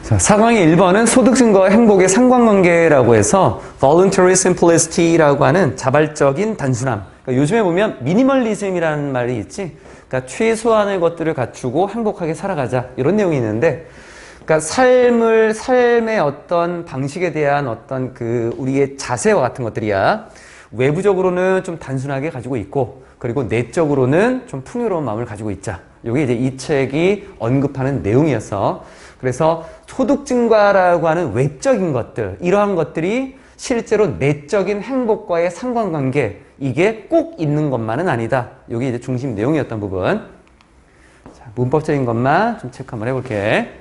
자, 4강의 1번은 소득 증거와 행복의 상관관계라고 해서 voluntary simplicity라고 하는 자발적인 단순함. 그러니까 요즘에 보면 미니멀리즘이라는 말이 있지. 그러니까 최소한의 것들을 갖추고 행복하게 살아가자. 이런 내용이 있는데, 그러니까 삶의 어떤 방식에 대한 어떤 우리의 자세와 같은 것들이야. 외부적으로는 좀 단순하게 가지고 있고, 그리고 내적으로는 좀 풍요로운 마음을 가지고 있자. 이게 이제 이 책이 언급하는 내용이었어. 그래서 소득 증가라고 하는 외적인 것들, 이러한 것들이 실제로 내적인 행복과의 상관관계, 이게 꼭 있는 것만은 아니다. 이게 이제 중심 내용이었던 부분. 자, 문법적인 것만 좀 체크 한번 해볼게.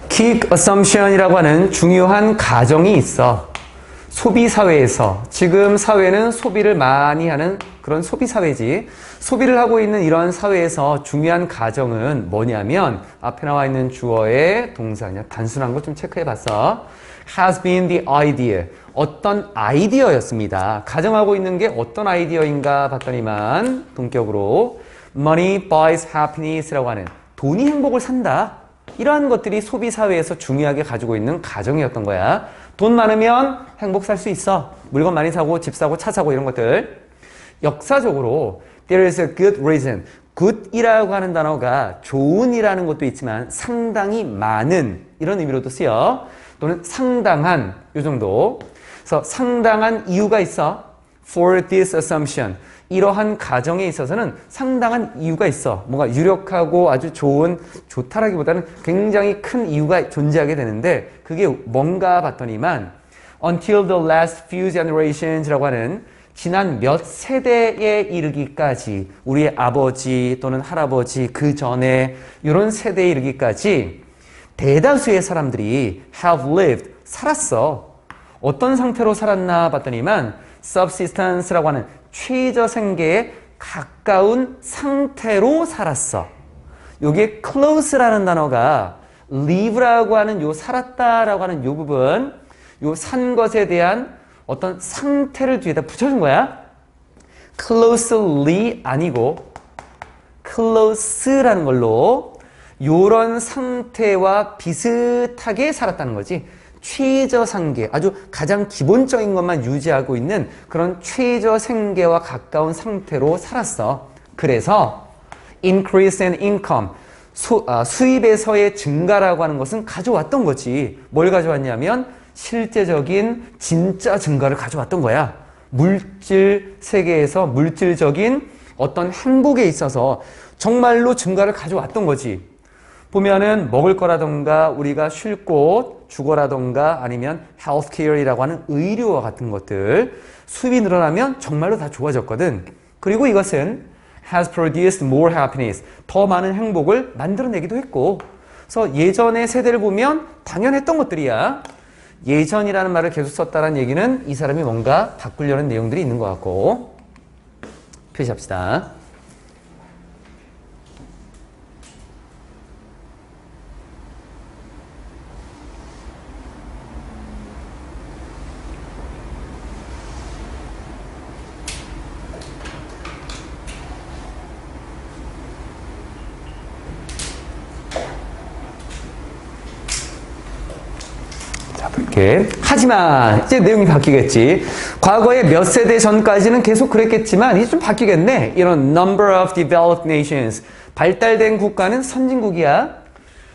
key assumption이라고 하는 중요한 가정이 있어. 소비사회에서, 지금 사회는 소비를 많이 하는 그런 소비사회지. 소비를 하고 있는 이런 사회에서 중요한 가정은 뭐냐면, 앞에 나와 있는 주어의 동사, 그냥 단순한 거 좀 체크해 봤어. has been the idea. 어떤 아이디어였습니다. 가정하고 있는 게 어떤 아이디어인가 봤더니만, 동격으로 money buys happiness라고 하는 돈이 행복을 산다. 이러한 것들이 소비사회에서 중요하게 가지고 있는 가정이었던 거야. 돈 많으면 행복 살 수 있어. 물건 많이 사고 집 사고 차 사고 이런 것들. 역사적으로 there is a good reason. good이라고 하는 단어가 좋은이라는 것도 있지만 상당히 많은 이런 의미로도 쓰여. 또는 상당한 이 정도. 그래서 상당한 이유가 있어. for this assumption. 이러한 가정에 있어서는 상당한 이유가 있어. 뭔가 유력하고 아주 좋다라기보다는 굉장히 큰 이유가 존재하게 되는데 그게 뭔가 봤더니만 until the last few generations라고 하는 지난 몇 세대에 이르기까지 우리의 아버지 또는 할아버지 그 전에 이런 세대에 이르기까지 대다수의 사람들이 have lived, 살았어. 어떤 상태로 살았나 봤더니만 subsistence라고 하는 최저생계에 가까운 상태로 살았어. 여기에 close라는 단어가 live라고 하는 요 살았다라고 하는 요 부분, 요 산 것에 대한 어떤 상태를 뒤에다 붙여준 거야. closely 아니고 close라는 걸로 요런 상태와 비슷하게 살았다는 거지. 최저생계, 아주 가장 기본적인 것만 유지하고 있는 그런 최저생계와 가까운 상태로 살았어. 그래서 increase in income, 수입에서의 증가라고 하는 것은 가져왔던 거지. 뭘 가져왔냐면 실제적인 진짜 증가를 가져왔던 거야. 물질 세계에서 물질적인 어떤 행복에 있어서 정말로 증가를 가져왔던 거지. 보면은 먹을 거라던가 우리가 쉴 곳, 주거라던가 아니면 healthcare이라고 하는 의료와 같은 것들 수입이 늘어나면 정말로 다 좋아졌거든. 그리고 이것은 has produced more happiness, 더 많은 행복을 만들어내기도 했고, 그래서 예전의 세대를 보면 당연했던 것들이야. 예전이라는 말을 계속 썼다는 얘기는 이 사람이 뭔가 바꾸려는 내용들이 있는 것 같고, 표시합시다. 하지만 이제 내용이 바뀌겠지. 과거에 몇 세대 전까지는 계속 그랬겠지만 이제 좀 바뀌겠네. 이런 number of developed nations, 발달된 국가는 선진국이야.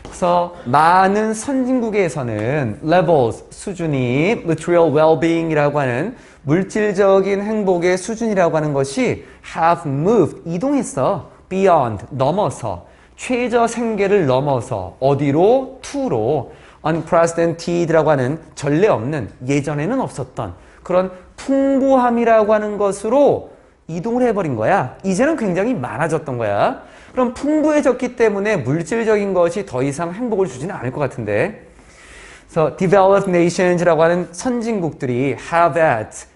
그래서 많은 선진국에서는 levels, 수준이 material well-being이라고 하는 물질적인 행복의 수준이라고 하는 것이 have moved, 이동했어. beyond, 넘어서, 최저 생계를 넘어서 어디로? to로. unprecedented라고 하는 전례 없는, 예전에는 없었던 그런 풍부함이라고 하는 것으로 이동을 해버린 거야. 이제는 굉장히 많아졌던 거야. 그럼 풍부해졌기 때문에 물질적인 것이 더 이상 행복을 주지는 않을 것 같은데. 그래서 developed nations라고 하는 선진국들이 have at,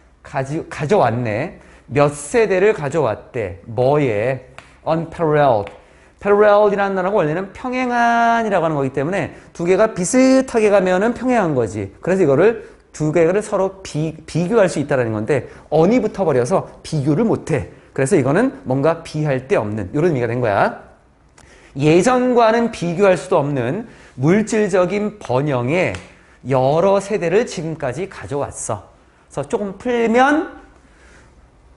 가져왔네. 몇 세대를 가져왔대. 뭐에? unparalleled. parallel이라는 단어가 원래는 평행한이라고 하는 거기 때문에 두 개가 비슷하게 가면은 평행한 거지. 그래서 이거를 두 개를 서로 비교할 수 있다는 건데 언이 붙어버려서 비교를 못해. 그래서 이거는 뭔가 비할 데 없는 이런 의미가 된 거야. 예전과는 비교할 수도 없는 물질적인 번영의 여러 세대를 지금까지 가져왔어. 그래서 조금 풀면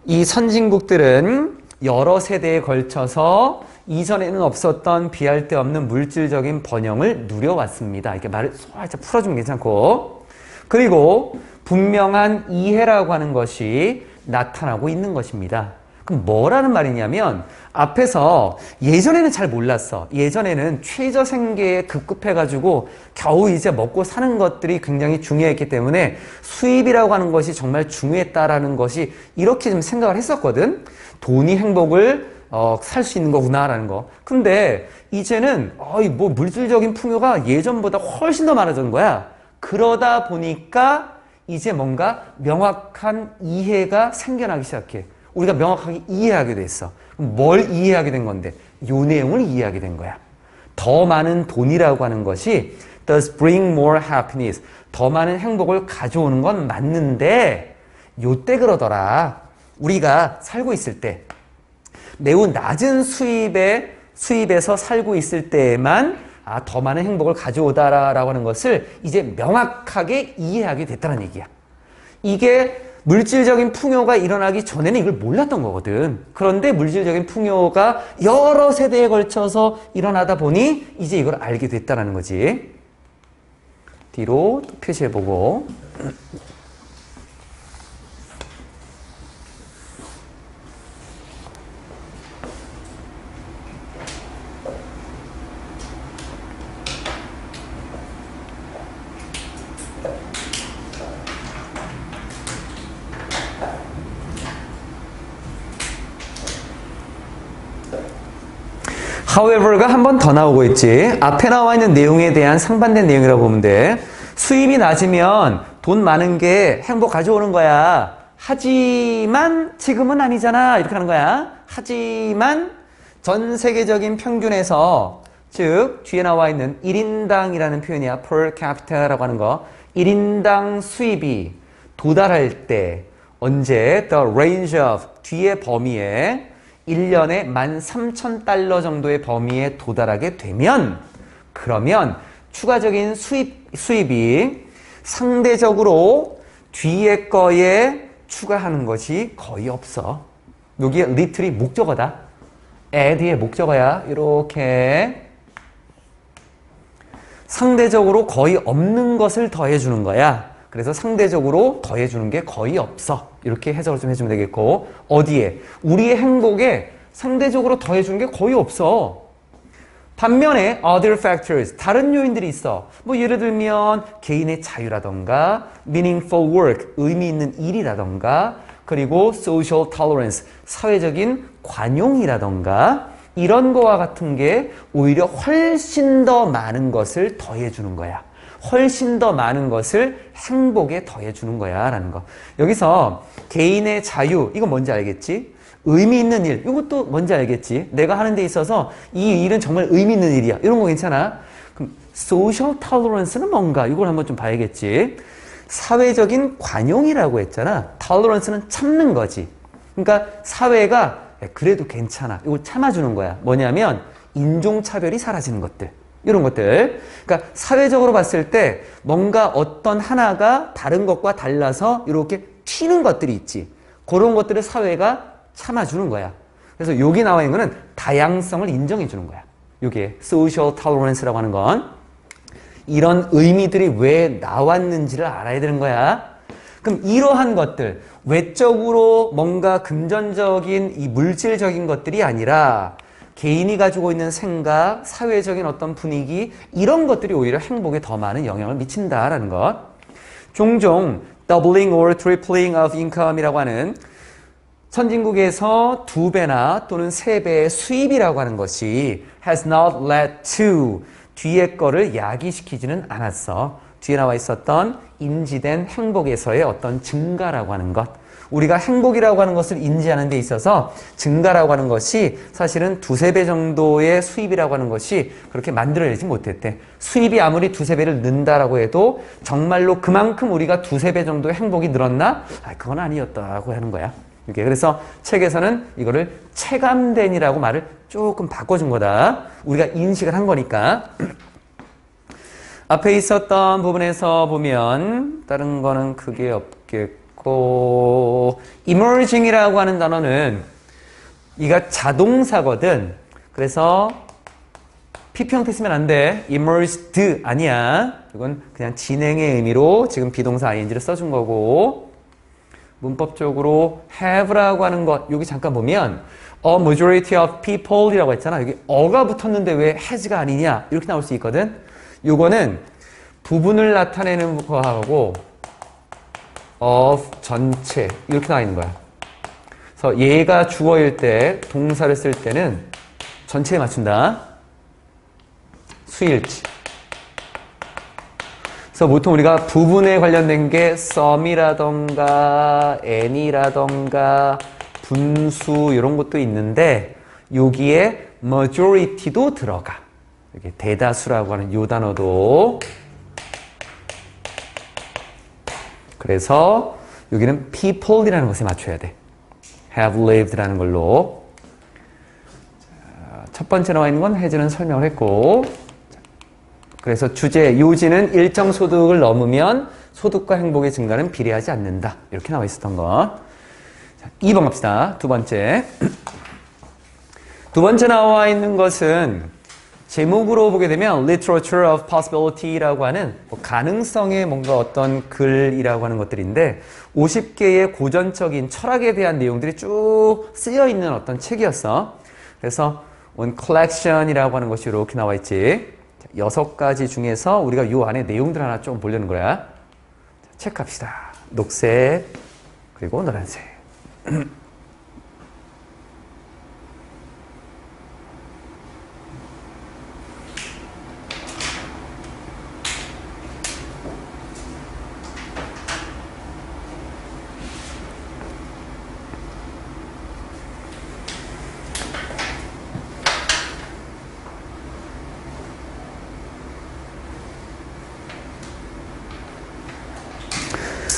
이 선진국들은 여러 세대에 걸쳐서 이전에는 없었던 비할 데 없는 물질적인 번영을 누려왔습니다. 이렇게 말을 살짝 풀어주면 괜찮고, 그리고 분명한 이해라고 하는 것이 나타나고 있는 것입니다. 그럼 뭐라는 말이냐면 앞에서 예전에는 잘 몰랐어. 예전에는 최저생계에 급급해가지고 겨우 이제 먹고 사는 것들이 굉장히 중요했기 때문에 수입이라고 하는 것이 정말 중요했다라는 것이 이렇게 좀 생각을 했었거든. 돈이 행복을 살 수 있는 거구나라는 거. 근데 이제는 뭐 물질적인 풍요가 예전보다 훨씬 더 많아진 거야. 그러다 보니까 이제 뭔가 명확한 이해가 생겨나기 시작해. 우리가 명확하게 이해하게 됐어. 뭘 이해하게 된 건데? 요 내용을 이해하게 된 거야. 더 많은 돈이라고 하는 것이 does bring more happiness. 더 많은 행복을 가져오는 건 맞는데 요때 그러더라. 우리가 살고 있을 때 매우 낮은 수입에서 살고 있을 때에만 더 많은 행복을 가져오다라고 하는 것을 이제 명확하게 이해하게 됐다는 얘기야. 이게 물질적인 풍요가 일어나기 전에는 이걸 몰랐던 거거든. 그런데 물질적인 풍요가 여러 세대에 걸쳐서 일어나다 보니 이제 이걸 알게 됐다는 거지. 뒤로 또 표시해보고. however가 한 번 더 나오고 있지. 앞에 나와 있는 내용에 대한 상반된 내용이라고 보면 돼. 수입이 낮으면 돈 많은 게 행복 가져오는 거야. 하지만 지금은 아니잖아. 이렇게 하는 거야. 하지만 전 세계적인 평균에서, 즉 뒤에 나와 있는 1인당이라는 표현이야. per capita라고 하는 거. 1인당 수입이 도달할 때 언제 the range of 뒤의 범위에 1년에 13,000달러 정도의 범위에 도달하게 되면, 그러면 추가적인 수입이 상대적으로 뒤에 거에 추가하는 것이 거의 없어. 여기에 little이 목적어다. add의 목적어야. 이렇게 상대적으로 거의 없는 것을 더해주는 거야. 그래서 상대적으로 더해주는 게 거의 없어. 이렇게 해석을 좀 해주면 되겠고, 어디에? 우리의 행복에 상대적으로 더해주는 게 거의 없어. 반면에 other factors, 다른 요인들이 있어. 뭐 예를 들면 개인의 자유라던가 meaningful work, 의미 있는 일이라던가, 그리고 social tolerance, 사회적인 관용이라던가, 이런 거와 같은 게 오히려 훨씬 더 많은 것을 더해주는 거야. 훨씬 더 많은 것을 행복에 더해주는 거야 라는 거. 여기서 개인의 자유, 이거 뭔지 알겠지? 의미 있는 일, 이것도 뭔지 알겠지? 내가 하는 데 있어서 이 일은 정말 의미 있는 일이야. 이런 거 괜찮아? 그럼 social tolerance는 뭔가? 이걸 한번 좀 봐야겠지? 사회적인 관용이라고 했잖아. tolerance는 참는 거지. 그러니까 사회가 그래도 괜찮아. 이걸 참아주는 거야. 뭐냐면 인종차별이 사라지는 것들. 이런 것들. 그러니까 사회적으로 봤을 때 뭔가 어떤 하나가 다른 것과 달라서 이렇게 튀는 것들이 있지. 그런 것들을 사회가 참아주는 거야. 그래서 여기 나와 있는 거는 다양성을 인정해 주는 거야. 이게 social tolerance라고 하는 건 이런 의미들이 왜 나왔는지를 알아야 되는 거야. 그럼 이러한 것들, 외적으로 뭔가 금전적인 이 물질적인 것들이 아니라 개인이 가지고 있는 생각, 사회적인 어떤 분위기, 이런 것들이 오히려 행복에 더 많은 영향을 미친다라는 것. 종종 doubling or tripling of income이라고 하는 선진국에서 2배나 또는 3배의 수입이라고 하는 것이 has not led to, 뒤에 거를 야기시키지는 않았어. 뒤에 나와 있었던 인지된 행복에서의 어떤 증가라고 하는 것. 우리가 행복이라고 하는 것을 인지하는 데 있어서 증가라고 하는 것이 사실은 두세 배 정도의 수입이라고 하는 것이 그렇게 만들어내지 못했대. 수입이 아무리 두세 배를 는다라고 해도 정말로 그만큼 우리가 두세 배 정도의 행복이 늘었나? 그건 아니었다고 하는 거야. 이렇게. 그래서 책에서는 이거를 체감된이라고 말을 조금 바꿔준 거다. 우리가 인식을 한 거니까. 앞에 있었던 부분에서 보면 다른 거는 크게 없겠고, emerging이라고 하는 단어는 이가 자동사거든. 그래서 PP 형태 쓰면 안 돼. emerged 아니야. 이건 그냥 진행의 의미로 지금 비동사 ing를 써준 거고, 문법적으로 have라고 하는 것 여기 잠깐 보면 a majority of people이라고 했잖아. 여기 어가 붙었는데 왜 has가 아니냐 이렇게 나올 수 있거든. 요거는 부분을 나타내는 거하고 of 전체 이렇게 나와 있는 거야. 그래서 얘가 주어일 때 동사를 쓸 때는 전체에 맞춘다. 수일치. 그래서 보통 우리가 부분에 관련된 게 some이라던가 any라던가 분수 이런 것도 있는데 여기에 majority도 들어가. 이렇게 대다수라고 하는 요 단어도. 그래서 여기는 people이라는 것에 맞춰야 돼. have lived라는 걸로. 첫 번째 나와 있는 건 혜진은 설명을 했고, 그래서 주제, 요지는 일정 소득을 넘으면 소득과 행복의 증가는 비례하지 않는다. 이렇게 나와 있었던 거. 자, 2번 갑시다. 두 번째. 두 번째 나와 있는 것은 제목으로 보게 되면 Literature of Possibility라고 하는 가능성의 뭔가 어떤 글이라고 하는 것들인데 50개의 고전적인 철학에 대한 내용들이 쭉 쓰여 있는 어떤 책이었어. 그래서 one collection이라고 하는 것이 이렇게 나와 있지. 6가지 중에서 우리가 요 안에 내용들 하나 좀 보려는 거야. 체크합시다. 녹색 그리고 노란색.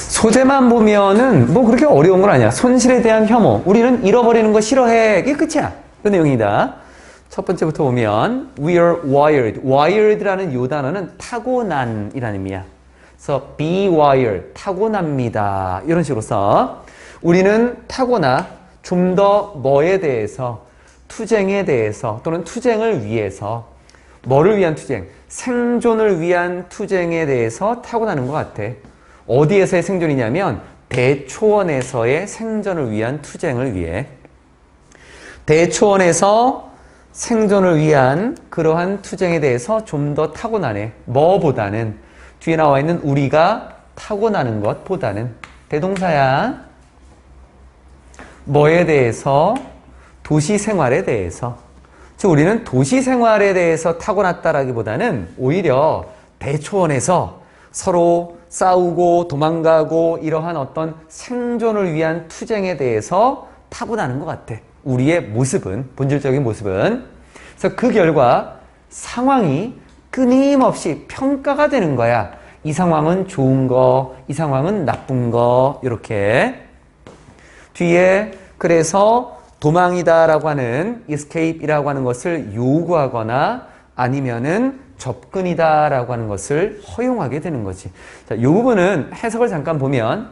소재만 보면은 뭐 그렇게 어려운 건 아니야. 손실에 대한 혐오. 우리는 잃어버리는 거 싫어해. 이게 끝이야. 그 내용이다. 첫 번째부터 보면 We are wired. wired라는 요 단어는 타고난이라는 의미야. 그래서 be wired. 타고납니다. 이런 식으로 써. 우리는 타고나 좀 더 뭐에 대해서 투쟁에 대해서 또는 투쟁을 위해서 뭐를 위한 투쟁? 생존을 위한 투쟁에 대해서 타고나는 것 같아. 어디에서의 생존이냐면 대초원에서의 생존을 위한 투쟁을 위해 대초원에서 생존을 위한 그러한 투쟁에 대해서 좀 더 타고나네. 뭐보다는 뒤에 나와 있는 우리가 타고나는 것보다는 대동사야. 뭐에 대해서? 도시 생활에 대해서. 즉 우리는 도시 생활에 대해서 타고났다라기보다는 오히려 대초원에서 서로 싸우고 도망가고 이러한 어떤 생존을 위한 투쟁에 대해서 타고나는 것 같아. 우리의 모습은, 본질적인 모습은. 그래서 그 결과 상황이 끊임없이 평가가 되는 거야. 이 상황은 좋은 거, 이 상황은 나쁜 거, 이렇게. 뒤에 그래서 도망이다라고 하는 escape이라고 하는 것을 요구하거나 아니면은 접근이다라고 하는 것을 허용하게 되는 거지. 자, 이 부분은 해석을 잠깐 보면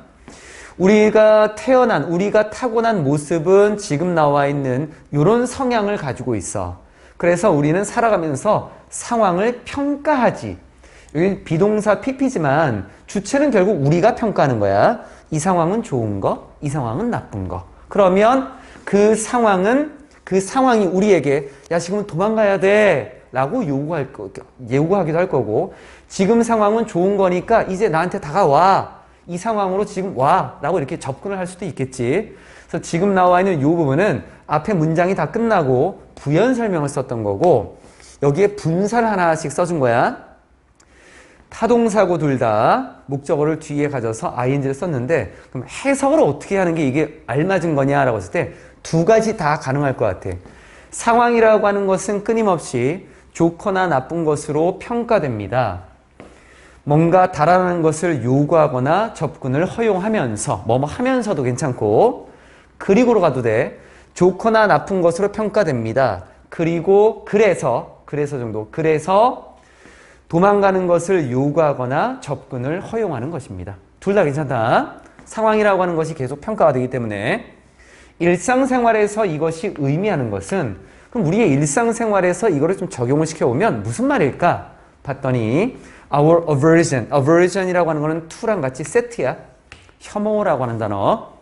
우리가 태어난, 우리가 타고난 모습은 지금 나와 있는 이런 성향을 가지고 있어. 그래서 우리는 살아가면서 상황을 평가하지. 여기 비동사 PP지만 주체는 결국 우리가 평가하는 거야. 이 상황은 좋은 거, 이 상황은 나쁜 거. 그러면 그 상황이 우리에게 야 지금 도망가야 돼 라고 요구하기도 할 거고, 지금 상황은 좋은 거니까 이제 나한테 다가와, 이 상황으로 지금 와 라고 이렇게 접근을 할 수도 있겠지. 그래서 지금 나와 있는 이 부분은 앞에 문장이 다 끝나고 부연 설명을 썼던 거고, 여기에 분사를 하나씩 써준 거야. 타동사고 둘 다 목적어를 뒤에 가져서 ing를 썼는데 그럼 해석을 어떻게 하는 게 이게 알맞은 거냐라고 했을 때 두 가지 다 가능할 것 같아. 상황이라고 하는 것은 끊임없이 좋거나 나쁜 것으로 평가됩니다. 뭔가 달아나는 것을 요구하거나 접근을 허용하면서 뭐뭐 하면서도 괜찮고 그리고로 가도 돼. 좋거나 나쁜 것으로 평가됩니다. 그리고 그래서 정도. 그래서 도망가는 것을 요구하거나 접근을 허용하는 것입니다. 둘 다 괜찮다. 상황이라고 하는 것이 계속 평가가 되기 때문에 일상생활에서 이것이 의미하는 것은 그럼 우리의 일상생활에서 이거를 좀 적용을 시켜보면 무슨 말일까? 봤더니 our aversion이라고 하는 거는 to랑 같이 세트야. 혐오라고 하는 단어.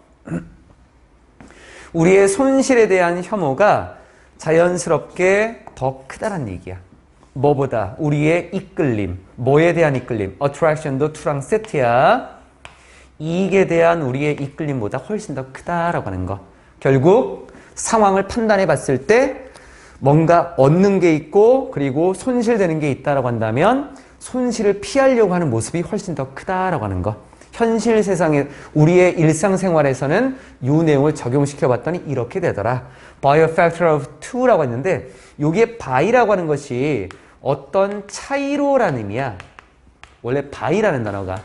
우리의 손실에 대한 혐오가 자연스럽게 더 크다는 얘기야. 뭐보다? 우리의 이끌림. 뭐에 대한 이끌림? attraction도 to랑 세트야. 이익에 대한 우리의 이끌림보다 훨씬 더 크다라고 하는 거. 결국 상황을 판단해 봤을 때 뭔가 얻는 게 있고 그리고 손실되는 게 있다라고 한다면 손실을 피하려고 하는 모습이 훨씬 더 크다라고 하는 거. 현실 세상에 우리의 일상생활에서는 이 내용을 적용시켜 봤더니 이렇게 되더라. By a factor of 2라고 했는데 여기에 by라고 하는 것이 어떤 차이로라는 의미야. 원래 by라는 단어가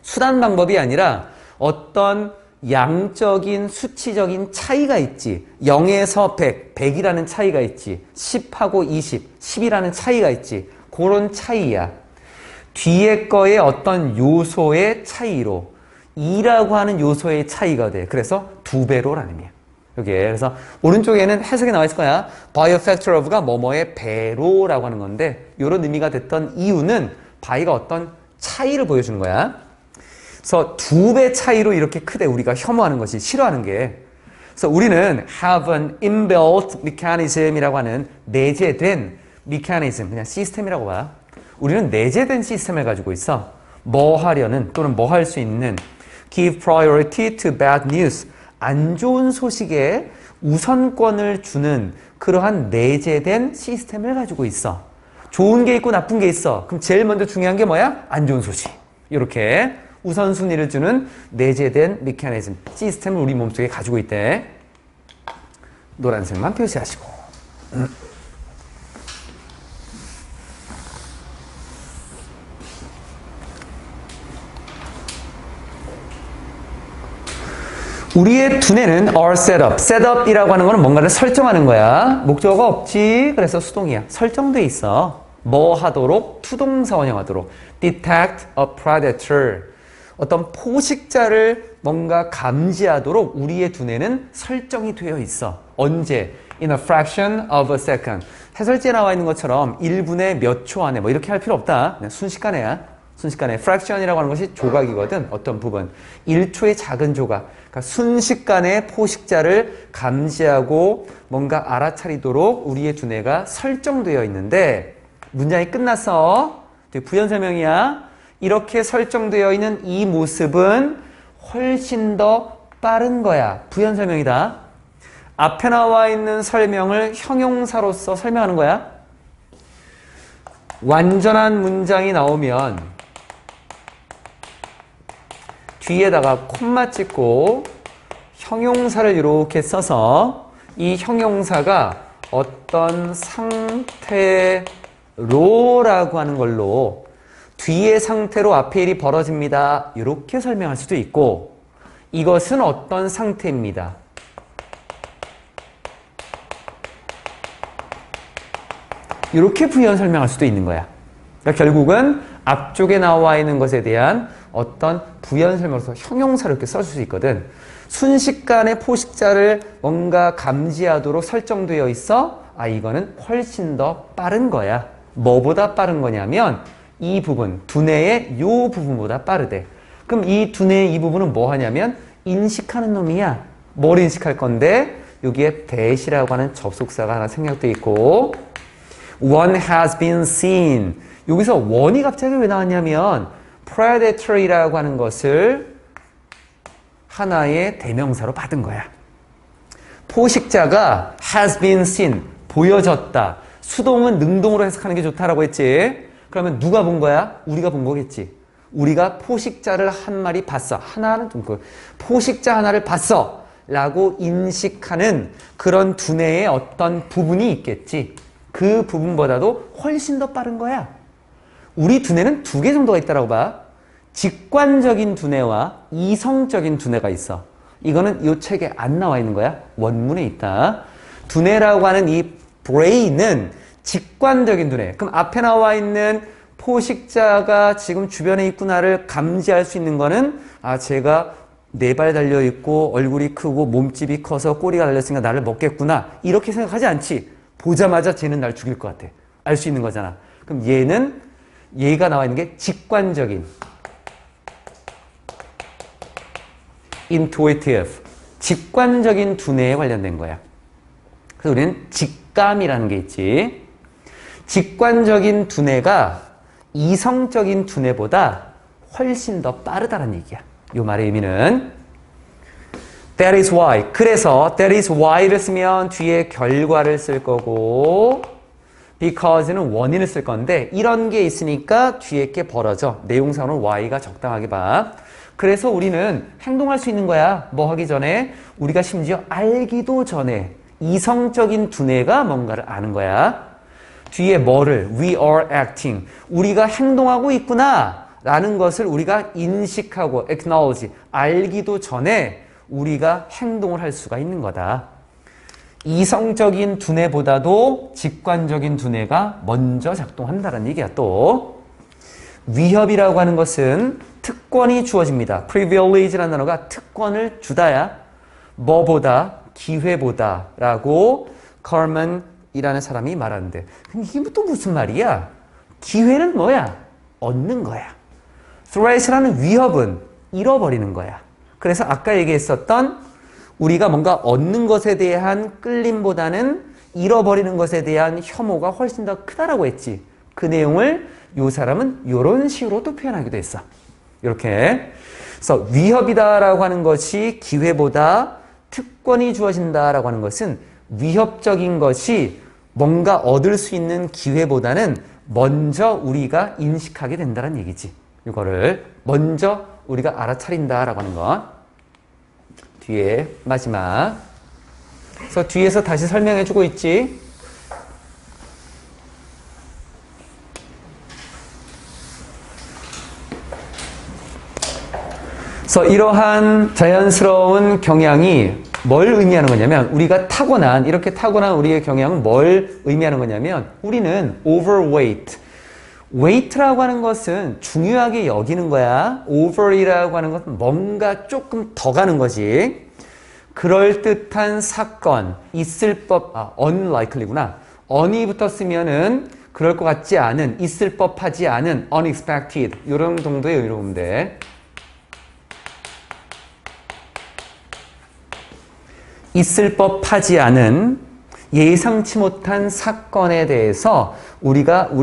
수단 방법이 아니라 어떤 양적인 수치적인 차이가 있지. 0에서 100, 100이라는 차이가 있지. 10하고 20, 10이라는 차이가 있지. 그런 차이야. 뒤에 거의 어떤 요소의 차이로 2라고 하는 요소의 차이가 돼. 그래서 2배로라는 의미야. 여기에. 그래서 오른쪽에는 해석이 나와 있을 거야. by a factor of가 뭐뭐의 배로라고 하는 건데 이런 의미가 됐던 이유는 by가 어떤 차이를 보여주는 거야. 그래서 2배 차이로 이렇게 크대. 우리가 혐오하는 것이 싫어하는 게. 그래서 우리는 have an inbuilt mechanism이라고 하는 내재된 mechanism, 그냥 시스템이라고 봐. 우리는 내재된 시스템을 가지고 있어. 뭐 하려는 또는 뭐 할 수 있는 give priority to bad news. 안 좋은 소식에 우선권을 주는 그러한 내재된 시스템을 가지고 있어. 좋은 게 있고 나쁜 게 있어. 그럼 제일 먼저 중요한 게 뭐야? 안 좋은 소식. 이렇게 우선순위를 주는 내재된 메커니즘, 시스템을 우리 몸속에 가지고 있대. 노란색만 표시하시고. 우리의 두뇌는 are set up. set up이라고 하는 거는 뭔가를 설정하는 거야. 목적어가 없지. 그래서 수동이야. 설정돼 있어. 뭐 하도록? 투동사 원형하도록. detect a predator. 어떤 포식자를 뭔가 감지하도록 우리의 두뇌는 설정이 되어 있어. 언제? In a fraction of a second. 해설지에 나와 있는 것처럼 1분의 몇 초 안에 뭐 이렇게 할 필요 없다. 그냥 순식간에야. 순식간에. fraction이라고 하는 것이 조각이거든. 어떤 부분. 1초의 작은 조각. 그러니까 순식간에 포식자를 감지하고 뭔가 알아차리도록 우리의 두뇌가 설정되어 있는데 문장이 끝났어. 부연 설명이야. 이렇게 설정되어 있는 이 모습은 훨씬 더 빠른 거야. 부연 설명이다. 앞에 나와 있는 설명을 형용사로서 설명하는 거야. 완전한 문장이 나오면 뒤에다가 콤마 찍고 형용사를 이렇게 써서 이 형용사가 어떤 상태로라고 하는 걸로 뒤의 상태로 앞에 일이 벌어집니다. 이렇게 설명할 수도 있고 이것은 어떤 상태입니다. 이렇게 부연 설명할 수도 있는 거야. 그러니까 결국은 앞쪽에 나와 있는 것에 대한 어떤 부연 설명으로서 형용사를 이렇게 써줄 수 있거든. 순식간에 포식자를 뭔가 감지하도록 설정되어 있어. 아, 이거는 훨씬 더 빠른 거야. 뭐보다 빠른 거냐면 이 부분, 두뇌의 요 부분보다 빠르대. 그럼 이 두뇌의 이 부분은 뭐 하냐면 인식하는 놈이야. 뭘 인식할 건데 여기에 that이라고 하는 접속사가 하나 생략되어 있고 one has been seen. 여기서 one이 갑자기 왜 나왔냐면 predator이라고 하는 것을 하나의 대명사로 받은 거야. 포식자가 has been seen, 보여졌다. 수동은 능동으로 해석하는 게 좋다라고 했지. 그러면 누가 본 거야? 우리가 본 거겠지. 우리가 포식자를 한 마리 봤어. 하나는 좀 포식자 하나를 봤어. 라고 인식하는 그런 두뇌의 어떤 부분이 있겠지. 그 부분보다도 훨씬 더 빠른 거야. 우리 두뇌는 두 개 정도가 있다고 봐. 직관적인 두뇌와 이성적인 두뇌가 있어. 이거는 이 책에 안 나와 있는 거야. 원문에 있다. 두뇌라고 하는 이 브레인은 직관적인 두뇌. 그럼 앞에 나와 있는 포식자가 지금 주변에 있구나를 감지할 수 있는 거는 제가 네 발 달려있고 얼굴이 크고 몸집이 커서 꼬리가 달렸으니까 나를 먹겠구나. 이렇게 생각하지 않지. 보자마자 쟤는 날 죽일 것 같아. 알 수 있는 거잖아. 그럼 얘가 나와 있는 게 직관적인 intuitive 직관적인 두뇌에 관련된 거야. 그래서 우리는 직감이라는 게 있지. 직관적인 두뇌가 이성적인 두뇌보다 훨씬 더 빠르다는 얘기야. 이 말의 의미는 That is why. 그래서 That is why를 쓰면 뒤에 결과를 쓸 거고 Because는 원인을 쓸 건데 이런 게 있으니까 뒤에 게 벌어져. 내용상으로 why가 적당하게 봐. 그래서 우리는 행동할 수 있는 거야. 뭐 하기 전에 우리가 심지어 알기도 전에 이성적인 두뇌가 뭔가를 아는 거야. 뒤에 뭐를 we are acting 우리가 행동하고 있구나 라는 것을 우리가 인식하고 acknowledge 알기도 전에 우리가 행동을 할 수가 있는 거다. 이성적인 두뇌보다도 직관적인 두뇌가 먼저 작동한다는 얘기야. 또 위협이라고 하는 것은 특권이 주어집니다. privilege라는 단어가 특권을 주다야. 뭐보다? 기회보다 라고 커먼이라는 사람이 말하는데 이게 또 무슨 말이야? 기회는 뭐야? 얻는 거야. threat이라는 위협은 잃어버리는 거야. 그래서 아까 얘기했었던 우리가 뭔가 얻는 것에 대한 끌림보다는 잃어버리는 것에 대한 혐오가 훨씬 더 크다라고 했지. 그 내용을 이 사람은 이런 식으로 또 표현하기도 했어. 이렇게. 그래서 위협이다라고 하는 것이 기회보다 특권이 주어진다라고 하는 것은 위협적인 것이 뭔가 얻을 수 있는 기회보다는 먼저 우리가 인식하게 된다는 얘기지. 이거를 먼저 우리가 알아차린다라고 하는 것. 뒤에 마지막. 그래서 뒤에서 다시 설명해주고 있지. 그래서 이러한 자연스러운 경향이 뭘 의미하는 거냐면 우리가 이렇게 타고난 우리의 경향은 뭘 의미하는 거냐면 우리는 overweight weight라고 하는 것은 중요하게 여기는 거야. over이라고 하는 것은 뭔가 조금 더 가는 거지. 그럴듯한 사건 있을 법 unlikely구나. on이 붙었으면은 그럴 것 같지 않은 있을 법하지 않은 unexpected 이런 정도의 의미로 보면 돼. 있을 법하지 않은 예상치 못한 사건에 대해서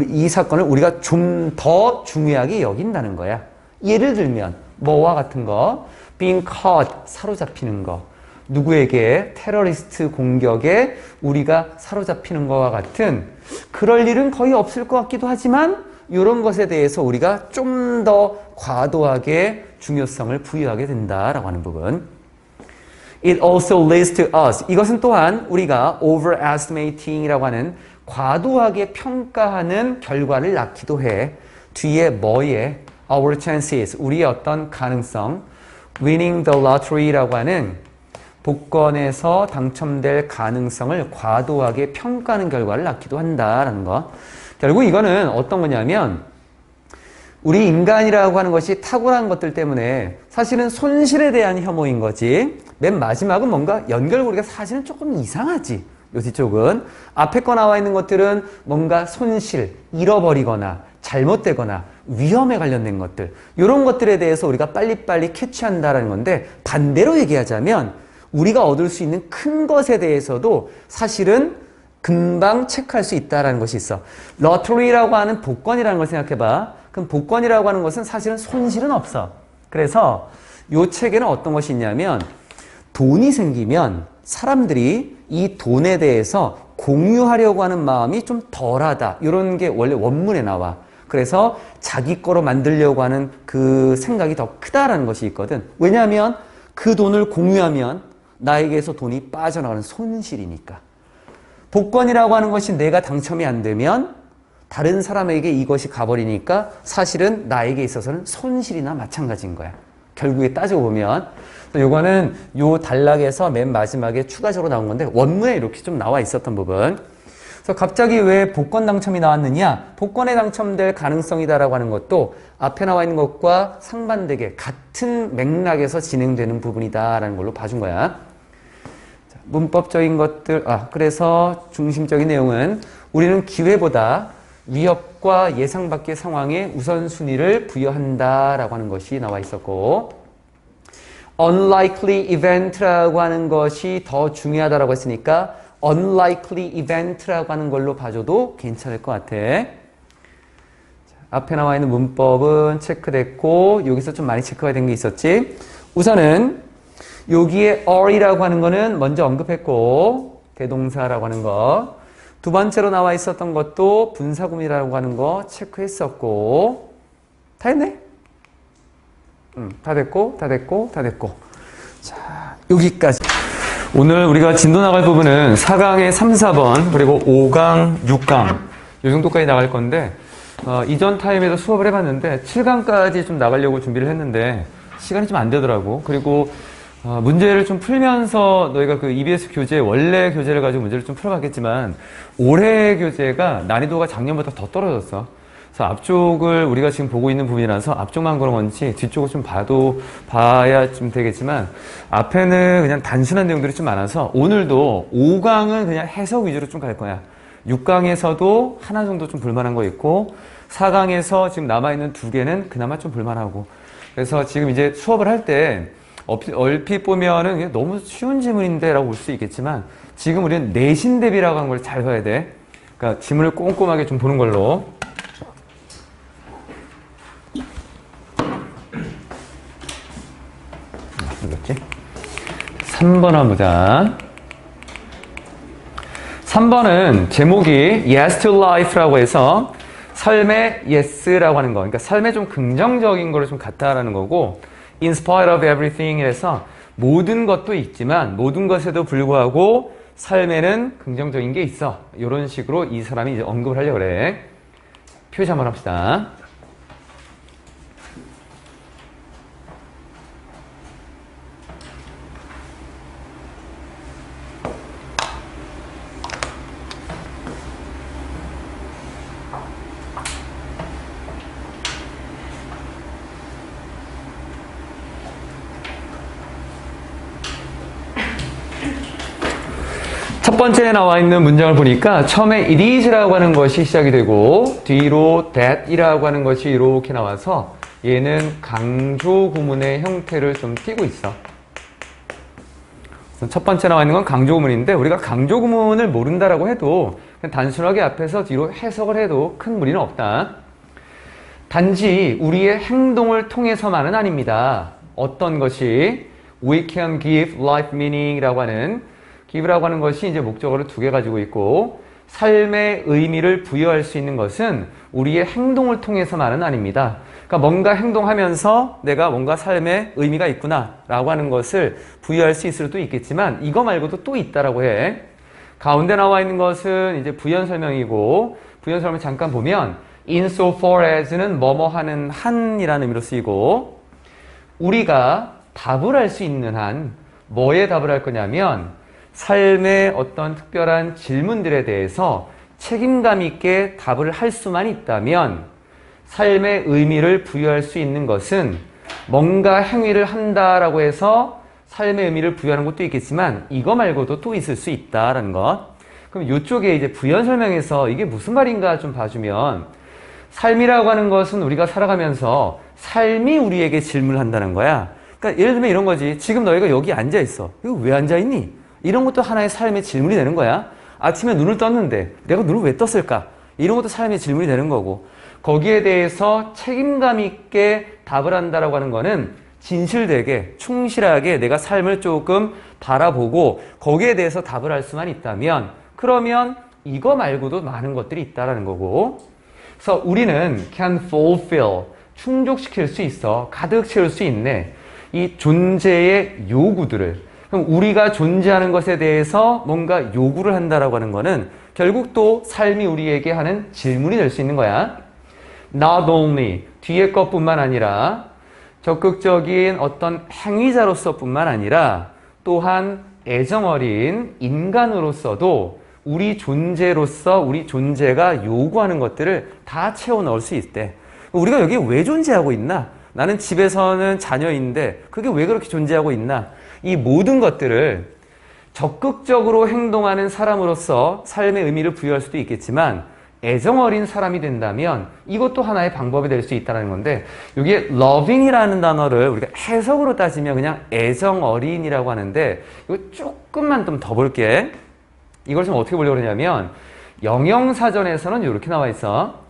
이 사건을 우리가 좀 더 중요하게 여긴다는 거야. 예를 들면 뭐와 같은 거? being caught, 사로잡히는 거. 누구에게? 테러리스트 공격에 우리가 사로잡히는 거와 같은 그럴 일은 거의 없을 것 같기도 하지만 이런 것에 대해서 우리가 좀 더 과도하게 중요성을 부여하게 된다라고 하는 부분. It also leads to us. 이것은 또한 우리가 overestimating이라고 하는 과도하게 평가하는 결과를 낳기도 해. 뒤에 뭐에? Our chances. 우리의 어떤 가능성. Winning the lottery라고 하는 복권에서 당첨될 가능성을 과도하게 평가하는 결과를 낳기도 한다라는 거. 결국 이거는 어떤 거냐면 우리 인간이라고 하는 것이 탁월한 것들 때문에 사실은 손실에 대한 혐오인 거지. 맨 마지막은 뭔가 연결고리가 사실은 조금 이상하지. 요 뒤쪽은. 앞에 거 나와 있는 것들은 뭔가 손실, 잃어버리거나 잘못되거나 위험에 관련된 것들. 이런 것들에 대해서 우리가 빨리빨리 캐치한다는 건데 반대로 얘기하자면 우리가 얻을 수 있는 큰 것에 대해서도 사실은 금방 체크할 수 있다는 것이 있어. 러터리라고 하는 복권이라는 걸 생각해봐. 그럼 복권이라고 하는 것은 사실은 손실은 없어. 그래서 이 책에는 어떤 것이 있냐면 돈이 생기면 사람들이 이 돈에 대해서 공유하려고 하는 마음이 좀 덜하다. 이런 게 원래 원문에 나와. 그래서 자기 거로 만들려고 하는 그 생각이 더 크다라는 것이 있거든. 왜냐하면 그 돈을 공유하면 나에게서 돈이 빠져나가는 손실이니까. 복권이라고 하는 것이 내가 당첨이 안 되면 다른 사람에게 이것이 가버리니까 사실은 나에게 있어서는 손실이나 마찬가지인 거야. 결국에 따지고 보면. 요거는 요 단락에서 맨 마지막에 추가적으로 나온 건데 원문에 이렇게 좀 나와 있었던 부분. 그래서 갑자기 왜 복권 당첨이 나왔느냐? 복권에 당첨될 가능성이다라고 하는 것도 앞에 나와 있는 것과 상반되게 같은 맥락에서 진행되는 부분이다라는 걸로 봐준 거야. 자, 문법적인 것들, 그래서 중심적인 내용은 우리는 기회보다 위협과 예상 밖의 상황에 우선순위를 부여한다라고 하는 것이 나와 있었고, unlikely event라고 하는 것이 더 중요하다라고 했으니까 unlikely event라고 하는 걸로 봐줘도 괜찮을 것 같아. 자, 앞에 나와 있는 문법은 체크됐고 여기서 좀 많이 체크가 된 게 있었지. 우선은 여기에 are이라고 하는 거는 먼저 언급했고 대동사라고 하는 거. 두 번째로 나와 있었던 것도 분사구문이라고 하는 거 체크했었고 다 했네? 다 됐고 다 됐고 다 됐고. 자, 여기까지. 오늘 우리가 진도 나갈 부분은 4강의 3, 4번 그리고 5강, 6강 이 정도까지 나갈 건데 이전 타임에도 수업을 해봤는데 7강까지 좀 나가려고 준비를 했는데 시간이 좀 안 되더라고. 그리고 문제를 좀 풀면서 너희가 그 EBS 교재 원래 교재를 가지고 문제를 좀 풀어봤겠지만 올해 교재가 난이도가 작년보다 더 떨어졌어. 그래서 앞쪽을 우리가 지금 보고 있는 부분이라서 앞쪽만 그런 건지 뒤쪽을 좀 봐야 좀 되겠지만 앞에는 그냥 단순한 내용들이 좀 많아서 오늘도 5강은 그냥 해석 위주로 좀 갈 거야. 6강에서도 하나 정도 좀 볼만한 거 있고 4강에서 지금 남아있는 2개는 그나마 좀 볼만하고 그래서 지금 이제 수업을 할 때 얼핏 보면은 그냥 너무 쉬운 지문인데 라고 볼 수 있겠지만 지금 우리는 내신 대비라고 하는 걸 잘 봐야 돼. 그러니까 지문을 꼼꼼하게 좀 보는 걸로. 눌렀지? 3번 한번 보자. 3번은 제목이 Yes to Life라고 해서 삶의 Yes라고 하는 거. 그러니까 삶에 좀 긍정적인 거를 좀 갖다라는 거고 In spite of everything 이래서 모든 것도 있지만 모든 것에도 불구하고 삶에는 긍정적인 게 있어. 이런 식으로 이 사람이 이제 언급을 하려고 그래. 표시 한번 합시다. 첫 번째에 나와 있는 문장을 보니까 처음에 it is라고 하는 것이 시작이 되고 뒤로 that이라고 하는 것이 이렇게 나와서 얘는 강조 구문의 형태를 좀 띠고 있어. 첫 번째 나와 있는 건 강조 구문인데 우리가 강조 구문을 모른다라고 해도 그냥 단순하게 앞에서 뒤로 해석을 해도 큰 무리는 없다. 단지 우리의 행동을 통해서만은 아닙니다. 어떤 것이 we can give life meaning이라고 하는 give라고 하는 것이 이제 목적어를 2개 가지고 있고 삶의 의미를 부여할 수 있는 것은 우리의 행동을 통해서만은 아닙니다. 그러니까 뭔가 행동하면서 내가 뭔가 삶의 의미가 있구나 라고 하는 것을 부여할 수 있을 수도 있겠지만 이거 말고도 또 있다라고 해. 가운데 나와 있는 것은 이제 부연 설명이고 부연 설명 잠깐 보면 insofar as는 뭐뭐 하는 한이라는 의미로 쓰이고 우리가 답을 할 수 있는 한 뭐에 답을 할 거냐면 삶의 어떤 특별한 질문들에 대해서 책임감 있게 답을 할 수만 있다면 삶의 의미를 부여할 수 있는 것은 뭔가 행위를 한다라고 해서 삶의 의미를 부여하는 것도 있겠지만 이거 말고도 또 있을 수 있다라는 것. 그럼 이쪽에 이제 부연 설명에서 이게 무슨 말인가 좀 봐주면 삶이라고 하는 것은 우리가 살아가면서 삶이 우리에게 질문을 한다는 거야. 그러니까 예를 들면 이런 거지. 지금 너희가 여기 앉아 있어. 이거 왜 앉아 있니? 이런 것도 하나의 삶의 질문이 되는 거야. 아침에 눈을 떴는데 내가 눈을 왜 떴을까? 이런 것도 삶의 질문이 되는 거고 거기에 대해서 책임감 있게 답을 한다라고 하는 거는 진실되게 충실하게 내가 삶을 조금 바라보고 거기에 대해서 답을 할 수만 있다면 그러면 이거 말고도 많은 것들이 있다라는 거고 그래서 우리는 can fulfill, 충족시킬 수 있어. 가득 채울 수 있네. 이 존재의 요구들을. 그럼 우리가 존재하는 것에 대해서 뭔가 요구를 한다라고 하는 거는 결국 또 삶이 우리에게 하는 질문이 될 수 있는 거야. Not only, 뒤에 것뿐만 아니라 적극적인 어떤 행위자로서 뿐만 아니라 또한 애정어린 인간으로서도 우리 존재로서 우리 존재가 요구하는 것들을 다 채워 넣을 수 있대. 우리가 여기 왜 존재하고 있나? 나는 집에서는 자녀인데 그게 왜 그렇게 존재하고 있나? 이 모든 것들을 적극적으로 행동하는 사람으로서 삶의 의미를 부여할 수도 있겠지만 애정어린 사람이 된다면 이것도 하나의 방법이 될 수 있다는 건데 여기에 loving이라는 단어를 우리가 해석으로 따지면 그냥 애정어린이라고 하는데 이거 조금만 좀 더 볼게. 이걸 좀 어떻게 보려고 그러냐면 영영사전에서는 이렇게 나와 있어.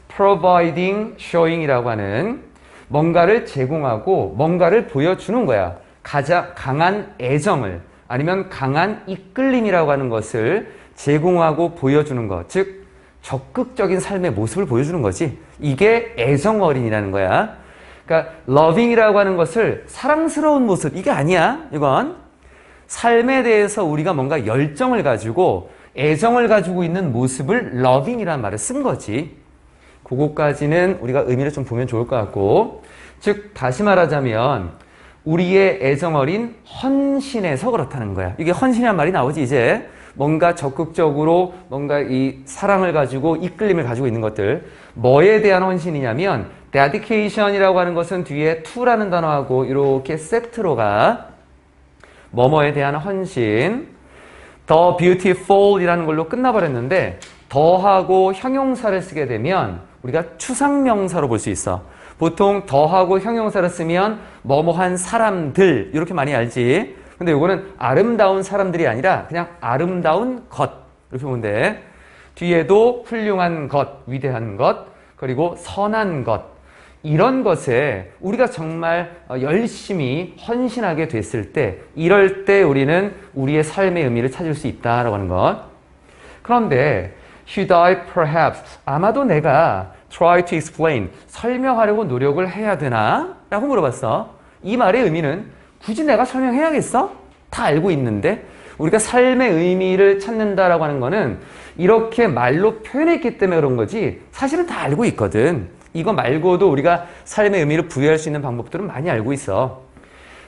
providing, showing이라고 하는 뭔가를 제공하고 뭔가를 보여주는 거야. 가장 강한 애정을 아니면 강한 이끌림이라고 하는 것을 제공하고 보여주는 것. 즉 적극적인 삶의 모습을 보여주는 거지. 이게 애정어린이라는 거야. 그러니까 loving이라고 하는 것을 사랑스러운 모습 이게 아니야. 이건 삶에 대해서 우리가 뭔가 열정을 가지고 애정을 가지고 있는 모습을 loving이라는 말을 쓴 거지. 그거까지는 우리가 의미를 좀 보면 좋을 것 같고 즉 다시 말하자면 우리의 애정어린 헌신에서 그렇다는 거야. 이게 헌신이란 말이 나오지 이제. 뭔가 적극적으로 뭔가 이 사랑을 가지고 이끌림을 가지고 있는 것들. 뭐에 대한 헌신이냐면 dedication이라고 하는 것은 뒤에 to라는 단어하고 이렇게 세트로 가. 뭐뭐에 대한 헌신. the beautiful이라는 걸로 끝나버렸는데 더하고 형용사를 쓰게 되면 우리가 추상명사로 볼 수 있어. 보통 더하고 형용사를 쓰면 뭐뭐한 사람들 이렇게 많이 알지. 근데 이거는 아름다운 사람들이 아니라 그냥 아름다운 것 이렇게 보면 돼. 뒤에도 훌륭한 것, 위대한 것, 그리고 선한 것 이런 것에 우리가 정말 열심히 헌신하게 됐을 때 이럴 때 우리는 우리의 삶의 의미를 찾을 수 있다라고 하는 것. 그런데 should I perhaps 아마도 내가 try to explain 설명하려고 노력을 해야 되나? 라고 물어봤어. 이 말의 의미는 굳이 내가 설명해야겠어? 다 알고 있는데 우리가 삶의 의미를 찾는다라고 하는 거는 이렇게 말로 표현했기 때문에 그런 거지 사실은 다 알고 있거든. 이거 말고도 우리가 삶의 의미를 부여할 수 있는 방법들은 많이 알고 있어.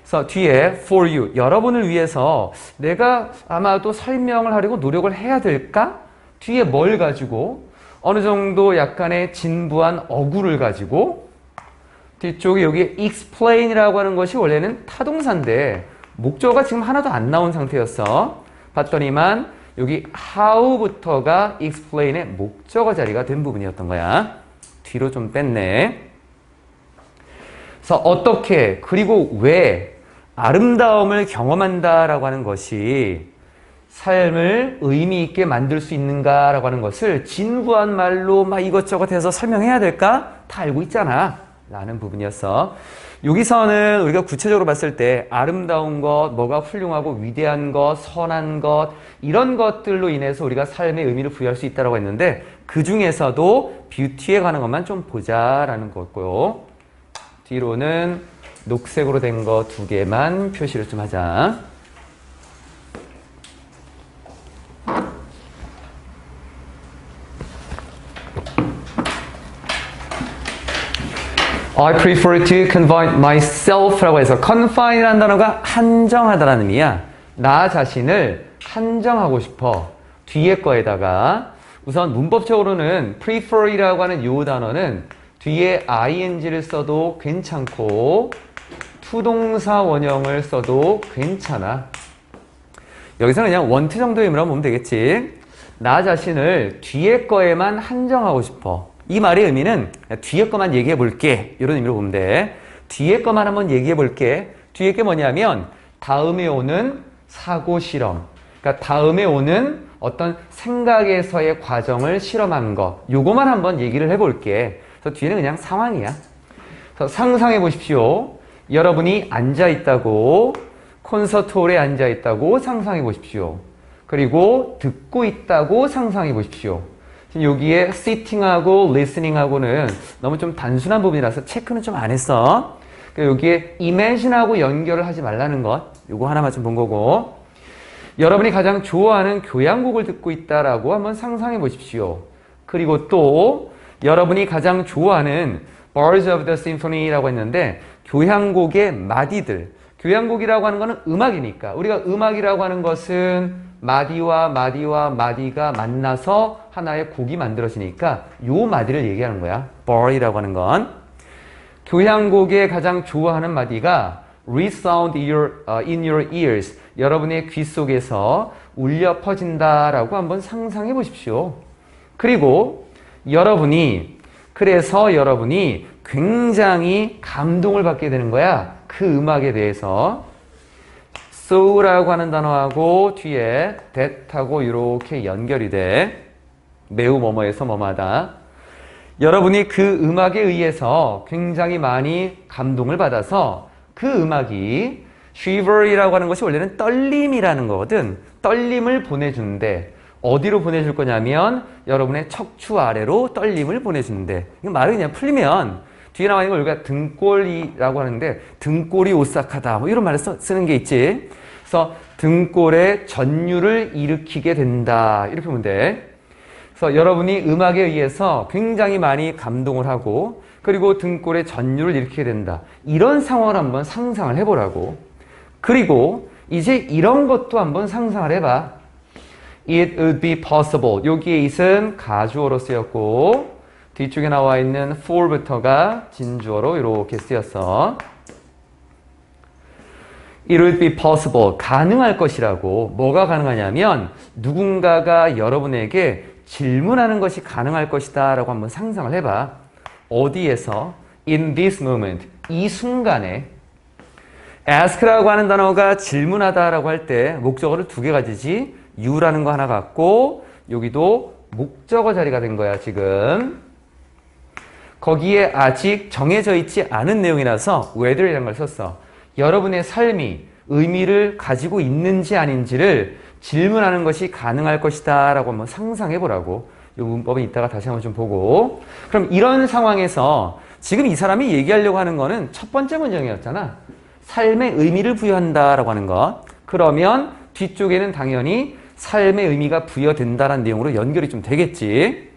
그래서 뒤에 for you 여러분을 위해서 내가 아마도 설명을 하려고 노력을 해야 될까? 뒤에 뭘 가지고 어느 정도 약간의 진부한 어구를 가지고 뒤쪽에 여기 explain이라고 하는 것이 원래는 타동사인데 목적어가 지금 하나도 안 나온 상태였어. 봤더니만 여기 how부터가 explain의 목적어 자리가 된 부분이었던 거야. 뒤로 좀 뺐네. 그래서 어떻게 그리고 왜 아름다움을 경험한다라고 하는 것이 삶을 의미 있게 만들 수 있는가라고 하는 것을 진부한 말로 막 이것저것 해서 설명해야 될까? 다 알고 있잖아. 라는 부분이었어. 여기서는 우리가 구체적으로 봤을 때 아름다운 것, 뭐가 훌륭하고 위대한 것, 선한 것 이런 것들로 인해서 우리가 삶의 의미를 부여할 수 있다고 했는데 그 중에서도 뷰티에 관한 것만 좀 보자라는 거고요. 뒤로는 녹색으로 된 거 2개만 표시를 좀 하자. I prefer to confine myself라고 해서 confine이라는 단어가 한정하다라는 의미야. 나 자신을 한정하고 싶어. 뒤에 거에다가 우선 문법적으로는 prefer이라고 하는 이 단어는 뒤에 ing를 써도 괜찮고 투동사 원형을 써도 괜찮아. 여기서는 그냥 want 정도의 의미라고 보면 되겠지. 나 자신을 뒤에 거에만 한정하고 싶어. 이 말의 의미는 뒤에 거만 얘기해 볼게 이런 의미로 보면 돼. 뒤에 거만 한번 얘기해 볼게. 뒤에 게 뭐냐면 다음에 오는 사고 실험. 그러니까 다음에 오는 어떤 생각에서의 과정을 실험한 거. 요거만 한번 얘기를 해볼게. 그래서 뒤에는 그냥 상황이야. 그래서 상상해 보십시오. 여러분이 앉아 있다고 콘서트홀에 앉아 있다고 상상해 보십시오. 그리고 듣고 있다고 상상해 보십시오. 지금 여기에 sitting하고 listening하고는 너무 좀 단순한 부분이라서 체크는 좀 안 했어. 여기에 imagine하고 연결을 하지 말라는 것. 요거 하나만 좀 본 거고. 여러분이 가장 좋아하는 교향곡을 듣고 있다라고 한번 상상해 보십시오. 그리고 또 여러분이 가장 좋아하는 Birds of the Symphony라고 했는데 교향곡의 마디들. 교향곡이라고 하는 것은 음악이니까 우리가 음악이라고 하는 것은 마디와 마디와 마디가 만나서 하나의 곡이 만들어지니까 요 마디를 얘기하는 거야. Bird이라고 하는 건. 교향곡의 가장 좋아하는 마디가 resound in your ears. 여러분의 귀 속에서 울려 퍼진다라고 한번 상상해 보십시오. 그리고 그래서 여러분이 굉장히 감동을 받게 되는 거야. 그 음악에 대해서. so라고 하는 단어하고 뒤에 that하고 이렇게 연결이 돼. 매우 뭐뭐에서 뭐뭐하다. 여러분이 그 음악에 의해서 굉장히 많이 감동을 받아서 그 음악이 shiver이라고 하는 것이 원래는 떨림이라는 거거든. 떨림을 보내주는데 어디로 보내줄 거냐면 여러분의 척추 아래로 떨림을 보내주는데 이거 말이 그냥 풀리면 뒤에 나와 있는 걸 우리가 등골이라고 하는데 등골이 오싹하다 뭐 이런 말을 쓰는 게 있지. 그래서 등골에 전율을 일으키게 된다 이렇게 보면 돼. 그래서 여러분이 음악에 의해서 굉장히 많이 감동을 하고 그리고 등골에 전율을 일으키게 된다. 이런 상황을 한번 상상을 해보라고. 그리고 이제 이런 것도 한번 상상을 해봐. It would be possible. 여기에 it은 가주어로 쓰였고 뒤쪽에 나와 있는 for부터가 진주어로 이렇게 쓰였어. It would be possible. 가능할 것이라고. 뭐가 가능하냐면 누군가가 여러분에게 질문하는 것이 가능할 것이다 라고 한번 상상을 해봐. 어디에서? In this moment. 이 순간에. ask라고 하는 단어가 질문하다 라고 할 때 목적어를 두 개 가지지. you라는 거 하나 갖고 여기도 목적어 자리가 된 거야 지금. 거기에 아직 정해져 있지 않은 내용이라서 whether이라는 걸 썼어. 여러분의 삶이 의미를 가지고 있는지 아닌지를 질문하는 것이 가능할 것이다 라고 한번 상상해 보라고. 이 문법은 이따가 다시 한번 좀 보고. 그럼 이런 상황에서 지금 이 사람이 얘기하려고 하는 거는 첫 번째 문장이었잖아. 삶의 의미를 부여한다 라고 하는 것. 그러면 뒤쪽에는 당연히 삶의 의미가 부여된다라는 내용으로 연결이 좀 되겠지.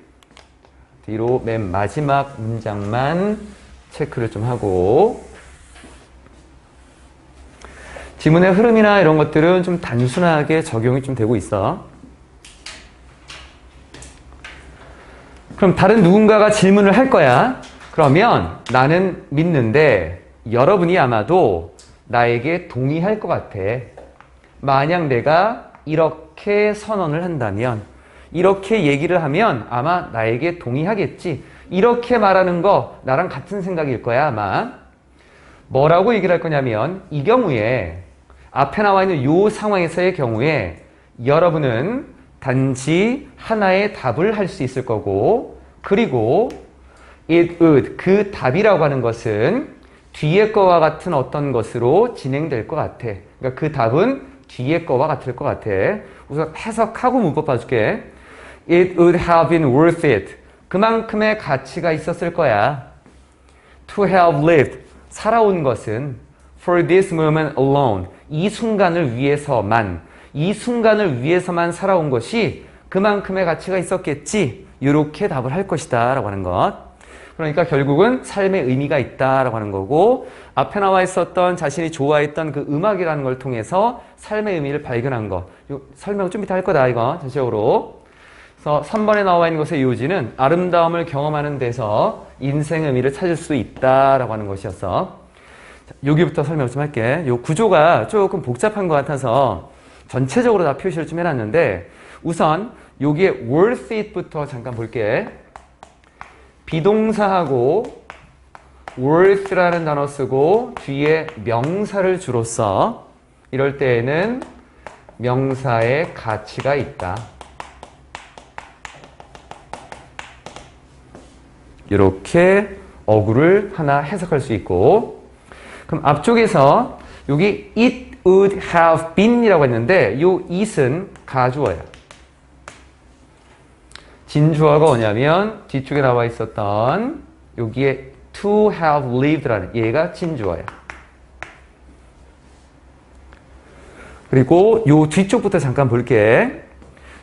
뒤로 맨 마지막 문장만 체크를 좀 하고. 지문의 흐름이나 이런 것들은 좀 단순하게 적용이 좀 되고 있어. 그럼 다른 누군가가 질문을 할 거야. 그러면 나는 믿는데 여러분이 아마도 나에게 동의할 것 같아. 만약 내가 이렇게 선언을 한다면, 이렇게 얘기를 하면 아마 나에게 동의하겠지. 이렇게 말하는 거 나랑 같은 생각일 거야 아마. 뭐라고 얘기를 할 거냐면 이 경우에 앞에 나와 있는 이 상황에서의 경우에 여러분은 단지 하나의 답을 할 수 있을 거고, 그리고 it would, 그 답이라고 하는 것은 뒤에 거와 같은 어떤 것으로 진행될 것 같아. 그러니까 그 답은 뒤에 거와 같을 것 같아. 우선 해석하고 문법 봐줄게. It would have been worth it. 그만큼의 가치가 있었을 거야. To have lived. 살아온 것은 for this moment alone. 이 순간을 위해서만, 이 순간을 위해서만 살아온 것이 그만큼의 가치가 있었겠지. 이렇게 답을 할 것이다 라고 하는 것. 그러니까 결국은 삶의 의미가 있다라고 하는 거고, 앞에 나와 있었던 자신이 좋아했던 그 음악이라는 걸 통해서 삶의 의미를 발견한 것. 설명 좀 이따 할 거다 이거 전체적으로. 그래서 3번에 나와 있는 것의 요지는 아름다움을 경험하는 데서 인생의 의미를 찾을 수 있다라고 하는 것이었어. 자, 여기부터 설명 좀 할게. 요 구조가 조금 복잡한 것 같아서 전체적으로 다 표시를 좀 해놨는데, 우선 여기에 worth it부터 잠깐 볼게. 비동사하고 worth라는 단어 쓰고 뒤에 명사를 주로 써. 이럴 때에는 명사의 가치가 있다. 이렇게 어구를 하나 해석할 수 있고, 그럼 앞쪽에서 여기 it would have been 이라고 했는데 이 it은 가주어야. 진주어가 뭐냐면 뒤쪽에 나와 있었던 여기에 to have lived라는 얘가 진주어야. 그리고 요 뒤쪽부터 잠깐 볼게.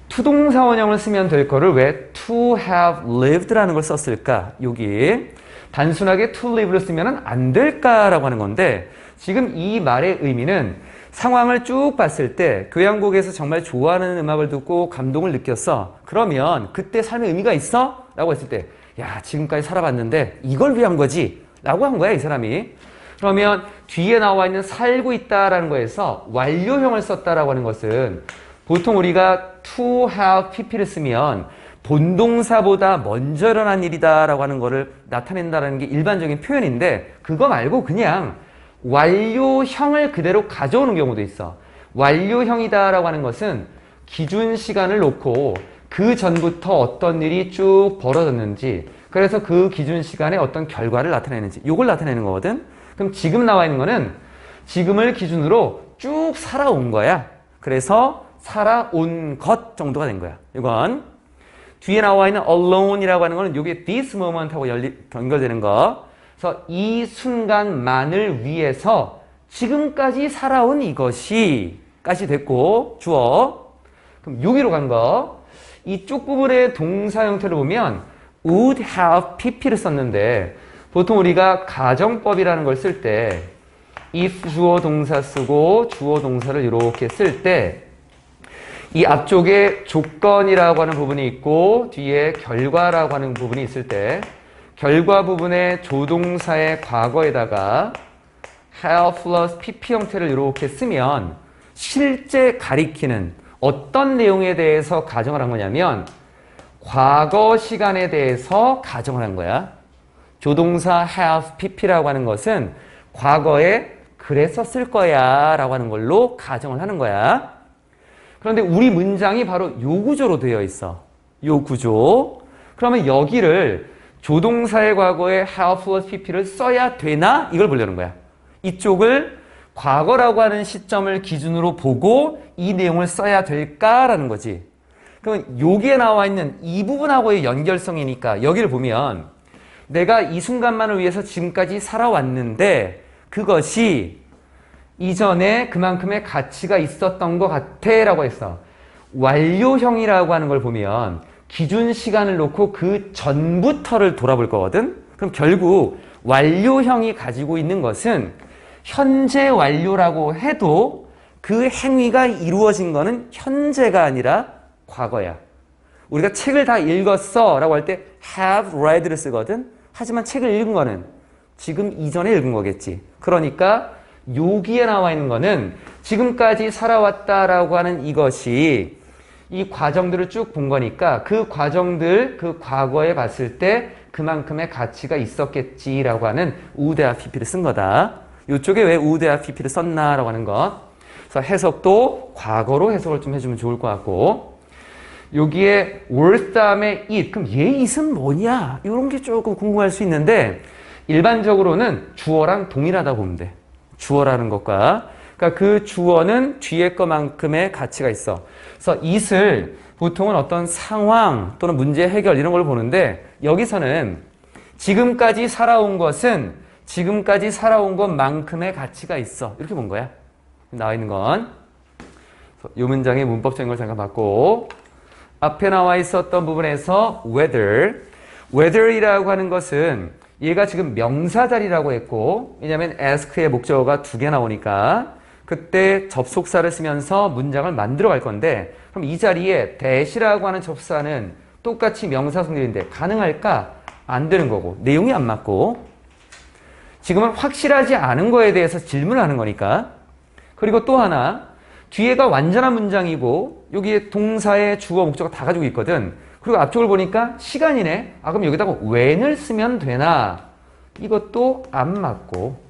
투동사 원형을 쓰면 될 거를 왜 to have lived라는 걸 썼을까? 여기 단순하게 to live를 쓰면 안 될까라고 하는 건데 지금 이 말의 의미는 상황을 쭉 봤을 때 교향곡에서 정말 좋아하는 음악을 듣고 감동을 느꼈어. 그러면 그때 삶의 의미가 있어? 라고 했을 때 야, 지금까지 살아봤는데 이걸 위한 거지? 라고 한 거야, 이 사람이. 그러면 뒤에 나와 있는 살고 있다라는 거에서 완료형을 썼다라고 하는 것은 보통 우리가 to have pp를 쓰면 본동사보다 먼저 일어난 일이다라고 하는 거를 나타낸다라는 게 일반적인 표현인데 그거 말고 그냥 완료형을 그대로 가져오는 경우도 있어. 완료형이다라고 하는 것은 기준 시간을 놓고 그 전부터 어떤 일이 쭉 벌어졌는지 그래서 그 기준 시간에 어떤 결과를 나타내는지 이걸 나타내는 거거든. 그럼 지금 나와 있는 거는 지금을 기준으로 쭉 살아온 거야. 그래서 살아온 것 정도가 된 거야. 이건 뒤에 나와 있는 alone이라고 하는 거는 이게 this moment하고 연결되는 거. 그래서 이 순간만을 위해서 지금까지 살아온 이것이 까지 됐고 주어. 그럼 여기로 간 거. 이쪽 부분의 동사 형태를 보면 would have pp를 썼는데 보통 우리가 가정법이라는 걸 쓸 때 if 주어 동사 쓰고 주어 동사를 이렇게 쓸 때 이 앞쪽에 조건이라고 하는 부분이 있고 뒤에 결과라고 하는 부분이 있을 때 결과 부분에 조동사의 과거에다가 have plus pp 형태를 이렇게 쓰면 실제 가리키는 어떤 내용에 대해서 가정을 한 거냐면 과거 시간에 대해서 가정을 한 거야. 조동사 have pp라고 하는 것은 과거에 그랬었을 거야 라고 하는 걸로 가정을 하는 거야. 그런데 우리 문장이 바로 요 구조로 되어 있어. 요 구조. 그러면 여기를 조동사의 과거에 have plus pp를 써야 되나? 이걸 보려는 거야. 이쪽을 과거라고 하는 시점을 기준으로 보고 이 내용을 써야 될까라는 거지. 그러면 여기에 나와 있는 이 부분하고의 연결성이니까 여기를 보면 내가 이 순간만을 위해서 지금까지 살아왔는데 그것이 이전에 그만큼의 가치가 있었던 것 같아 라고 했어. 완료형이라고 하는 걸 보면 기준 시간을 놓고 그 전부터를 돌아볼 거거든. 그럼 결국 완료형이 가지고 있는 것은 현재 완료라고 해도 그 행위가 이루어진 거는 현재가 아니라 과거야. 우리가 책을 다 읽었어 라고 할 때 have read를 쓰거든. 하지만 책을 읽은 거는 지금 이전에 읽은 거겠지. 그러니까 여기에 나와 있는 거는 지금까지 살아왔다라고 하는 이것이 이 과정들을 쭉 본 거니까 그 과정들, 그 과거에 봤을 때 그만큼의 가치가 있었겠지라고 하는 would have pp를 쓴 거다. 이쪽에 왜 would have pp를 썼나라고 하는 것. 그래서 해석도 과거로 해석을 좀 해주면 좋을 것 같고 여기에 worth 다음에 it. 그럼 얘 it은 뭐냐? 이런 게 조금 궁금할 수 있는데 일반적으로는 주어랑 동일하다고 보면 돼. 주어라는 것과. 그러니까 그 주어는 뒤에 것만큼의 가치가 있어. 그래서 it을 보통은 어떤 상황 또는 문제 해결 이런 걸 보는데 여기서는 지금까지 살아온 것은 지금까지 살아온 것만큼의 가치가 있어. 이렇게 본 거야. 나와 있는 건. 이 문장의 문법적인 걸 잠깐 봤고 앞에 나와 있었던 부분에서 whether이라고 하는 것은 얘가 지금 명사 자리라고 했고 왜냐하면 ask의 목적어가 두 개 나오니까 그때 접속사를 쓰면서 문장을 만들어 갈 건데 그럼 이 자리에 that이라고 하는 접사는 똑같이 명사 성질인데 가능할까? 안 되는 거고 내용이 안 맞고 지금은 확실하지 않은 거에 대해서 질문을 하는 거니까. 그리고 또 하나 뒤에가 완전한 문장이고 여기에 동사의 주어 목적어 다 가지고 있거든. 그리고 앞쪽을 보니까 시간이네. 아 그럼 여기다가 when을 쓰면 되나? 이것도 안 맞고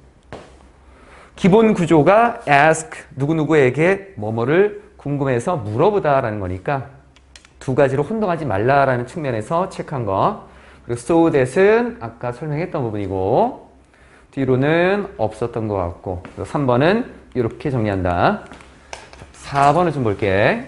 기본 구조가 ask 누구누구에게 뭐뭐를 궁금해서 물어보다라는 거니까 두 가지로 혼동하지 말라라는 측면에서 체크한 거. 그리고 so that은 아까 설명했던 부분이고 뒤로는 없었던 것 같고 3번은 이렇게 정리한다. 4번을 좀 볼게.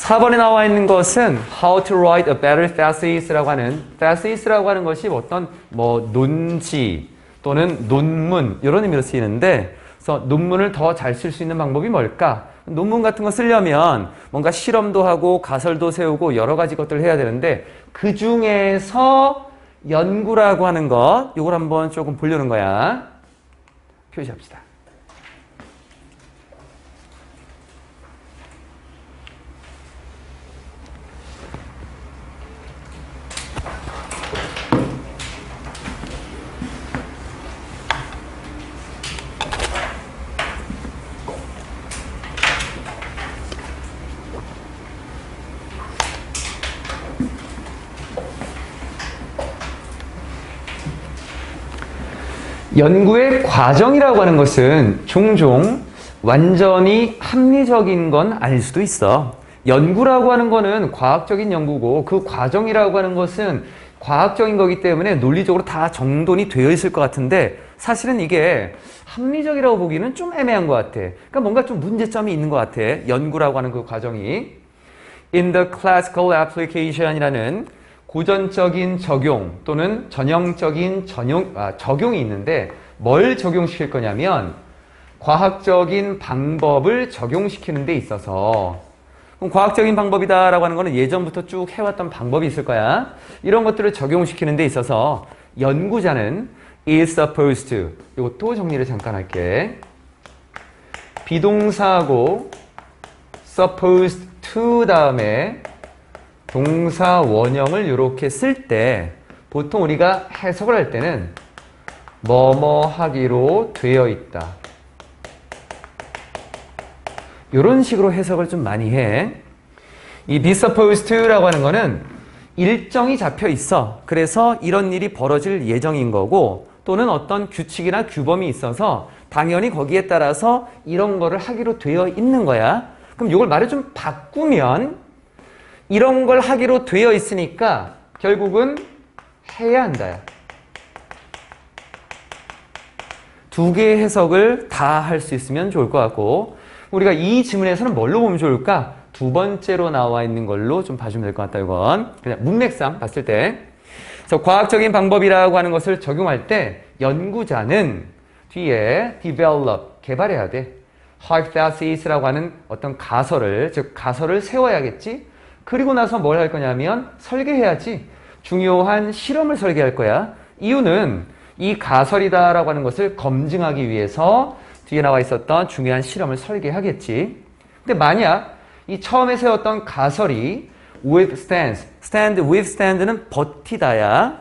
4번에 나와 있는 것은 how to write a better thesis라고 하는 것이 어떤 논지 또는 논문 이런 의미로 쓰이는데 그래서 논문을 더 잘 쓸 수 있는 방법이 뭘까? 논문 같은 거 쓰려면 뭔가 실험도 하고 가설도 세우고 여러 가지 것들을 해야 되는데 그 중에서 연구라고 하는 것 이걸 한번 조금 보려는 거야. 표시합시다. 연구의 과정이라고 하는 것은 종종 완전히 합리적인 건 아닐 수도 있어. 연구라고 하는 거는 과학적인 연구고 그 과정이라고 하는 것은 과학적인 거기 때문에 논리적으로 다 정돈이 되어 있을 것 같은데 사실은 이게 합리적이라고 보기는 좀 애매한 것 같아. 그러니까 뭔가 좀 문제점이 있는 것 같아. 연구라고 하는 그 과정이. In the classical application이라는 고전적인 적용 또는 전형적인 적용이 있는데 뭘 적용시킬 거냐면 과학적인 방법을 적용시키는 데 있어서 그럼 과학적인 방법이다라고 하는 거는 예전부터 쭉 해왔던 방법이 있을 거야. 이런 것들을 적용시키는 데 있어서 연구자는 is supposed to 이것도 정리를 잠깐 할게. 비동사하고 supposed to 다음에 동사 원형을 이렇게 쓸 때 보통 우리가 해석을 할 때는 뭐뭐 하기로 되어 있다. 이런 식으로 해석을 좀 많이 해. 이 be supposed to라고 하는 거는 일정이 잡혀 있어. 그래서 이런 일이 벌어질 예정인 거고 또는 어떤 규칙이나 규범이 있어서 당연히 거기에 따라서 이런 거를 하기로 되어 있는 거야. 그럼 이걸 말을 좀 바꾸면 이런 걸 하기로 되어 있으니까 결국은 해야 한다. 두 개의 해석을 다 할 수 있으면 좋을 것 같고 우리가 이 지문에서는 뭘로 보면 좋을까? 두 번째로 나와 있는 걸로 좀 봐주면 될 것 같다. 이건 그냥 문맥상 봤을 때 그래서 과학적인 방법이라고 하는 것을 적용할 때 연구자는 뒤에 develop, 개발해야 돼. hypothesis라고 하는 어떤 가설을, 즉 가설을 세워야겠지. 그리고 나서 뭘 할 거냐면 설계해야지. 중요한 실험을 설계할 거야. 이유는 이 가설이다라고 하는 것을 검증하기 위해서 뒤에 나와 있었던 중요한 실험을 설계하겠지. 근데 만약 이 처음에 세웠던 가설이 withstand는 버티다야.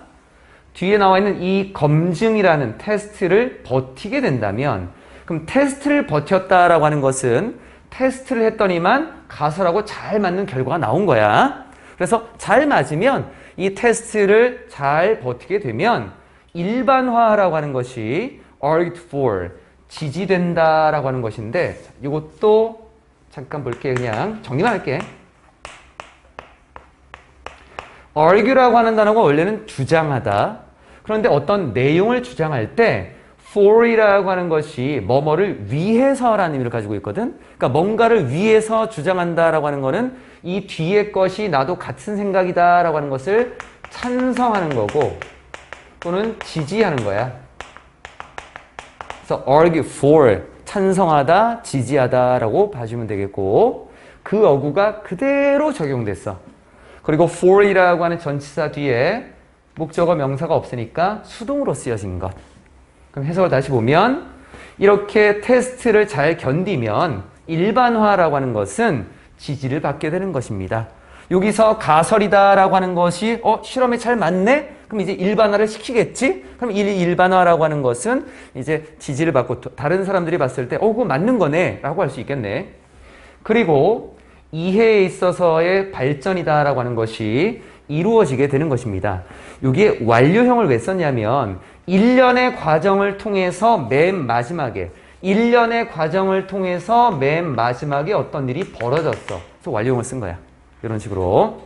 뒤에 나와 있는 이 검증이라는 테스트를 버티게 된다면 그럼 테스트를 버텼다라고 하는 것은 테스트를 했더니만 가설하고 잘 맞는 결과가 나온 거야. 그래서 잘 맞으면 이 테스트를 잘 버티게 되면 일반화라고 하는 것이 argued for, 지지된다라고 하는 것인데 이것도 잠깐 볼게. 그냥 정리만 할게. argue라고 하는 단어가 원래는 주장하다. 그런데 어떤 내용을 주장할 때 for이라고 하는 것이 뭐뭐를 위해서라는 의미를 가지고 있거든. 그러니까 뭔가를 위해서 주장한다라고 하는 거는 이 뒤에 것이 나도 같은 생각이다라고 하는 것을 찬성하는 거고 또는 지지하는 거야. 그래서 argue for, 찬성하다, 지지하다라고 봐주면 되겠고 그 어구가 그대로 적용됐어. 그리고 for이라고 하는 전치사 뒤에 목적어 명사가 없으니까 수동으로 쓰여진 것. 그럼 해석을 다시 보면 이렇게 테스트를 잘 견디면 일반화라고 하는 것은 지지를 받게 되는 것입니다. 여기서 가설이다라고 하는 것이 실험에 잘 맞네? 그럼 이제 일반화를 시키겠지? 그럼 일반화라고 하는 것은 이제 지지를 받고 다른 사람들이 봤을 때 그거 맞는 거네 라고 할 수 있겠네. 그리고 이해에 있어서의 발전이다라고 하는 것이 이루어지게 되는 것입니다. 여기에 완료형을 왜 썼냐면 1년의 과정을 통해서 맨 마지막에 어떤 일이 벌어졌어. 그래서 완료형을 쓴 거야. 이런 식으로.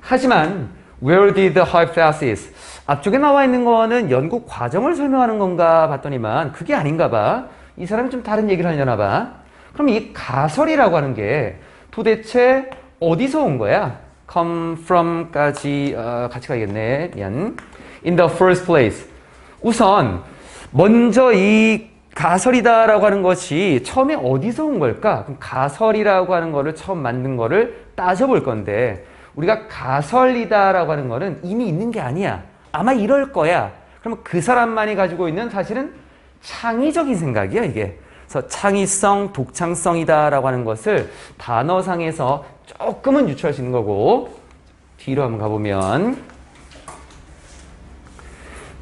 하지만 where did the hypothesis? 앞쪽에 나와 있는 거는 연구 과정을 설명하는 건가 봤더니만 그게 아닌가 봐. 이 사람이 좀 다른 얘기를 하려나 봐. 그럼 이 가설이라고 하는 게 도대체 어디서 온 거야? come from까지 같이 가야겠네. 미안. in the first place. 우선 먼저 이 가설이다라고 하는 것이 처음에 어디서 온 걸까? 그럼 가설이라고 하는 거를 처음 만든 거를 따져볼 건데 우리가 가설이다라고 하는 거는 이미 있는 게 아니야. 아마 이럴 거야. 그러면 그 사람만이 가지고 있는 사실은 창의적인 생각이야, 이게. 그래서 창의성, 독창성이다라고 하는 것을 단어상에서 조금은 유추할 수 있는 거고 뒤로 한번 가보면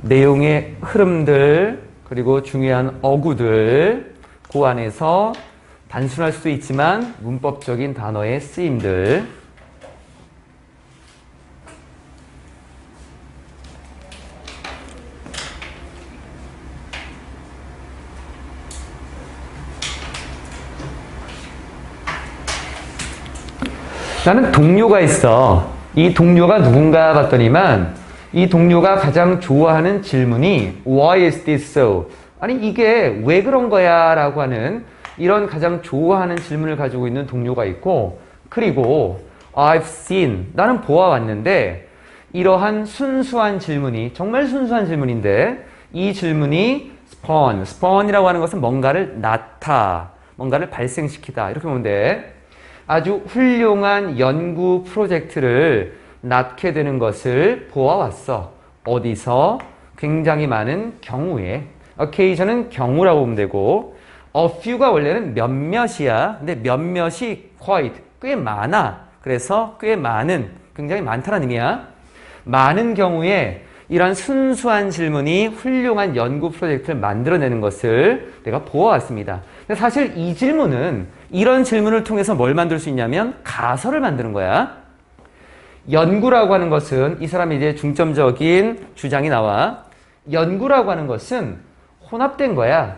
내용의 흐름들 그리고 중요한 어구들 그 안에서 단순할 수도 있지만 문법적인 단어의 쓰임들 나는 동료가 있어. 이 동료가 누군가 봤더니만 이 동료가 가장 좋아하는 질문이 Why is this so? 아니 이게 왜 그런 거야? 라고 하는 이런 가장 좋아하는 질문을 가지고 있는 동료가 있고 그리고 I've seen 나는 보아왔는데 이러한 순수한 질문이 정말 순수한 질문인데 이 질문이 spawn이라고 하는 것은 뭔가를 뭔가를 발생시키다 이렇게 보면 돼. 아주 훌륭한 연구 프로젝트를 낳게 되는 것을 보아왔어. 어디서? 굉장히 많은 경우에. occasion은 경우라고 보면 되고 a few가 원래는 몇몇이야. 근데 몇몇이 quite, 꽤 많아. 그래서 꽤 많은, 굉장히 많다는 의미야. 많은 경우에 이런 순수한 질문이 훌륭한 연구 프로젝트를 만들어내는 것을 내가 보아왔습니다. 근데 사실 이 질문은 이런 질문을 통해서 뭘 만들 수 있냐면 가설을 만드는 거야. 연구라고 하는 것은 이 사람의 이제 중점적인 주장이 나와. 연구라고 하는 것은 혼합된 거야.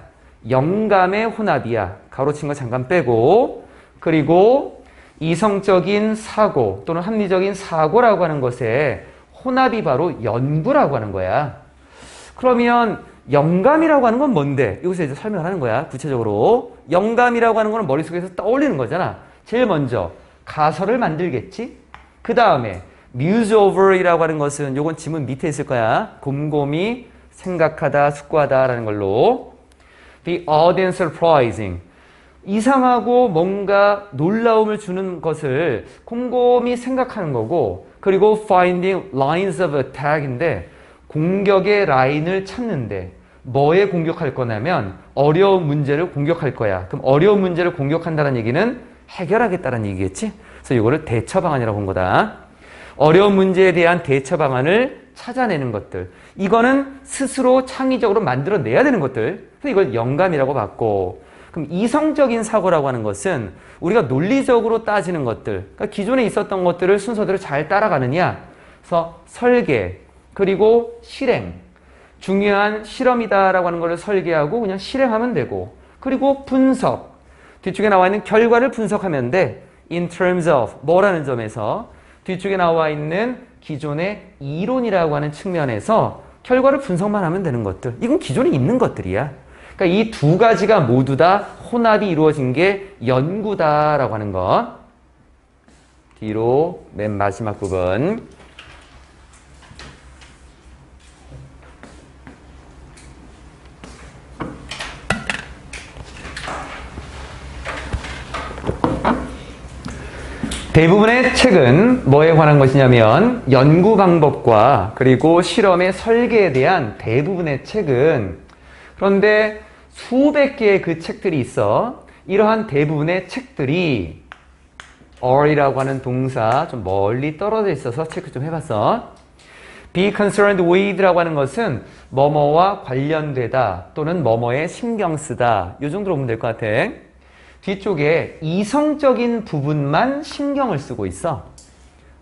영감의 혼합이야. 가로친 거 잠깐 빼고 그리고 이성적인 사고 또는 합리적인 사고라고 하는 것에 혼합이 바로 연구라고 하는 거야. 그러면 영감이라고 하는 건 뭔데? 여기서 이제 설명을 하는 거야. 구체적으로. 영감이라고 하는 거는 머릿속에서 떠올리는 거잖아. 제일 먼저 가설을 만들겠지? 그 다음에 muse over이라고 하는 것은 요건 지문 밑에 있을 거야. 곰곰이 생각하다, 숙고하다 라는 걸로. The odd and surprising. 이상하고 뭔가 놀라움을 주는 것을 곰곰이 생각하는 거고 그리고 finding lines of attack인데 공격의 라인을 찾는데 뭐에 공격할 거냐면 어려운 문제를 공격할 거야. 그럼 어려운 문제를 공격한다는 얘기는 해결하겠다는 얘기겠지? 그래서 이거를 대처 방안이라고 본 거다. 어려운 문제에 대한 대처 방안을 찾아내는 것들. 이거는 스스로 창의적으로 만들어내야 되는 것들. 그래서 이걸 영감이라고 봤고 그럼 이성적인 사고라고 하는 것은 우리가 논리적으로 따지는 것들. 그러니까 기존에 있었던 것들을 순서대로 잘 따라가느냐. 그래서 설계 그리고 실행. 중요한 실험이다라고 하는 것을 설계하고 그냥 실행하면 되고 그리고 분석. 뒤쪽에 나와 있는 결과를 분석하면 돼. In terms of 뭐라는 점에서 뒤쪽에 나와 있는 기존의 이론이라고 하는 측면에서 결과를 분석만 하면 되는 것들. 이건 기존에 있는 것들이야. 그러니까 이 두 가지가 모두 다 혼합이 이루어진 게 연구다라고 하는 것. 뒤로 맨 마지막 부분. 대부분의 책은 뭐에 관한 것이냐면 연구 방법과 그리고 실험의 설계에 대한 대부분의 책은 그런데 수백 개의 그 책들이 있어. 이러한 대부분의 책들이 are이라고 하는 동사 좀 멀리 떨어져 있어서 체크 좀 해봤어. be concerned with라고 하는 것은 뭐뭐와 관련되다 또는 뭐뭐에 신경 쓰다. 이 정도로 보면 될 것 같아. 뒤쪽에 이성적인 부분만 신경을 쓰고 있어.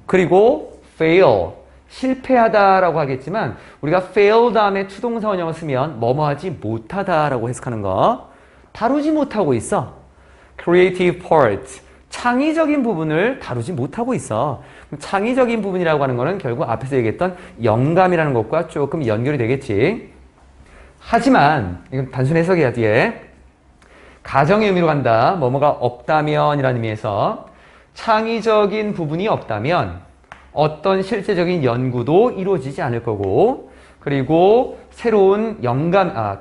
그리고 fail, 실패하다라고 하겠지만 우리가 fail 다음에 투동사 원형을 쓰면 뭐뭐하지 못하다라고 해석하는 거. 다루지 못하고 있어. creative part, 창의적인 부분을 다루지 못하고 있어. 창의적인 부분이라고 하는 거는 결국 앞에서 얘기했던 영감이라는 것과 조금 연결이 되겠지. 하지만 이건 단순 해석이야 뒤에. 가정의 의미로 간다. 뭐뭐가 없다면 이라는 의미에서 창의적인 부분이 없다면 어떤 실제적인 연구도 이루어지지 않을 거고, 그리고 새로운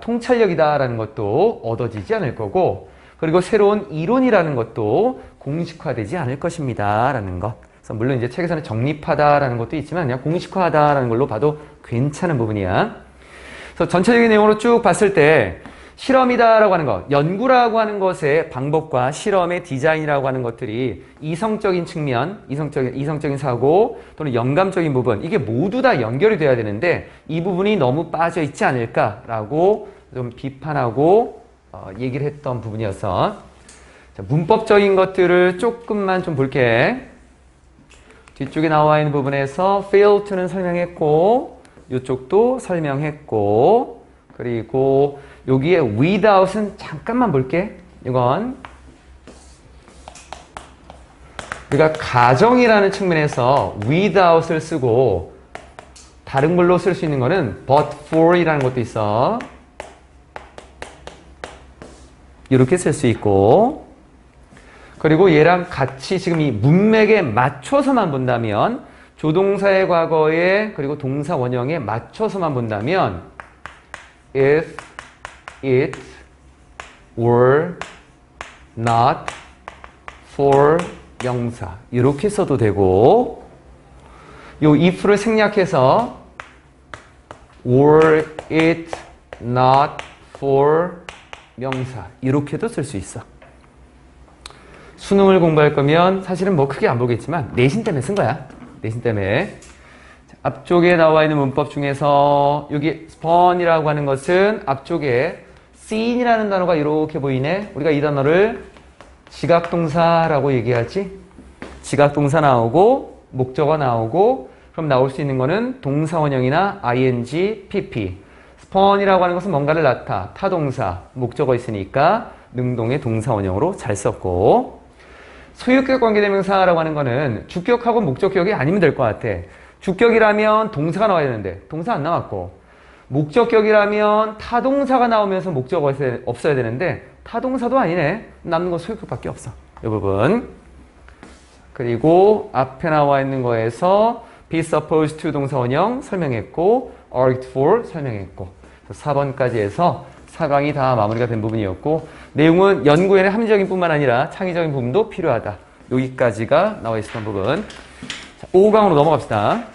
통찰력이다라는 것도 얻어지지 않을 거고, 그리고 새로운 이론이라는 것도 공식화되지 않을 것입니다. 라는 것. 그래서 물론 이제 책에서는 정립하다라는 것도 있지만 그냥 공식화하다라는 걸로 봐도 괜찮은 부분이야. 그래서 전체적인 내용으로 쭉 봤을 때 실험이다라고 하는 것, 연구라고 하는 것의 방법과 실험의 디자인이라고 하는 것들이 이성적인 측면, 이성적인 사고 또는 영감적인 부분, 이게 모두 다 연결이 돼야 되는데 이 부분이 너무 빠져 있지 않을까라고 좀 비판하고 얘기를 했던 부분이어서, 자, 문법적인 것들을 조금만 좀 볼게. 뒤쪽에 나와 있는 부분에서 fail to는 설명했고, 이쪽도 설명했고, 그리고 여기에 without은 잠깐만 볼게. 이건 우리가 가정이라는 측면에서 without을 쓰고 다른 걸로 쓸 수 있는 거는 but for이라는 것도 있어. 이렇게 쓸 수 있고, 그리고 얘랑 같이 지금 이 문맥에 맞춰서만 본다면, 조동사의 과거에 그리고 동사 원형에 맞춰서만 본다면 if it were not for 명사 이렇게 써도 되고, 요 if를 생략해서 were it not for 명사 이렇게도 쓸 수 있어. 수능을 공부할 거면 사실은 뭐 크게 안 보겠지만 내신 때문에 쓴 거야. 내신 때문에. 자, 앞쪽에 나와 있는 문법 중에서 여기 spawn이라고 하는 것은 앞쪽에 seen이라는 단어가 이렇게 보이네. 우리가 이 단어를 지각동사라고 얘기하지. 지각동사 나오고 목적어 나오고, 그럼 나올 수 있는 거는 동사원형이나 ing, pp. spawn이라고 하는 것은 뭔가를 타동사, 목적어 있으니까 능동의 동사원형으로 잘 썼고, 소유격 관계대명사라고 하는 거는 주격하고 목적격이 아니면 될 것 같아. 주격이라면 동사가 나와야 되는데 동사 안 나왔고, 목적격이라면 타동사가 나오면서 목적어가 없어야 되는데 타동사도 아니네. 남는 건 소유격밖에 없어. 이 부분. 그리고 앞에 나와 있는 거에서 be supposed to 동사원형 설명했고, argued for 설명했고, 4번까지 해서 4강이 다 마무리가 된 부분이었고, 내용은 연구에는 합리적인 뿐만 아니라 창의적인 부분도 필요하다. 여기까지가 나와 있었던 부분. 자, 5강으로 넘어갑시다.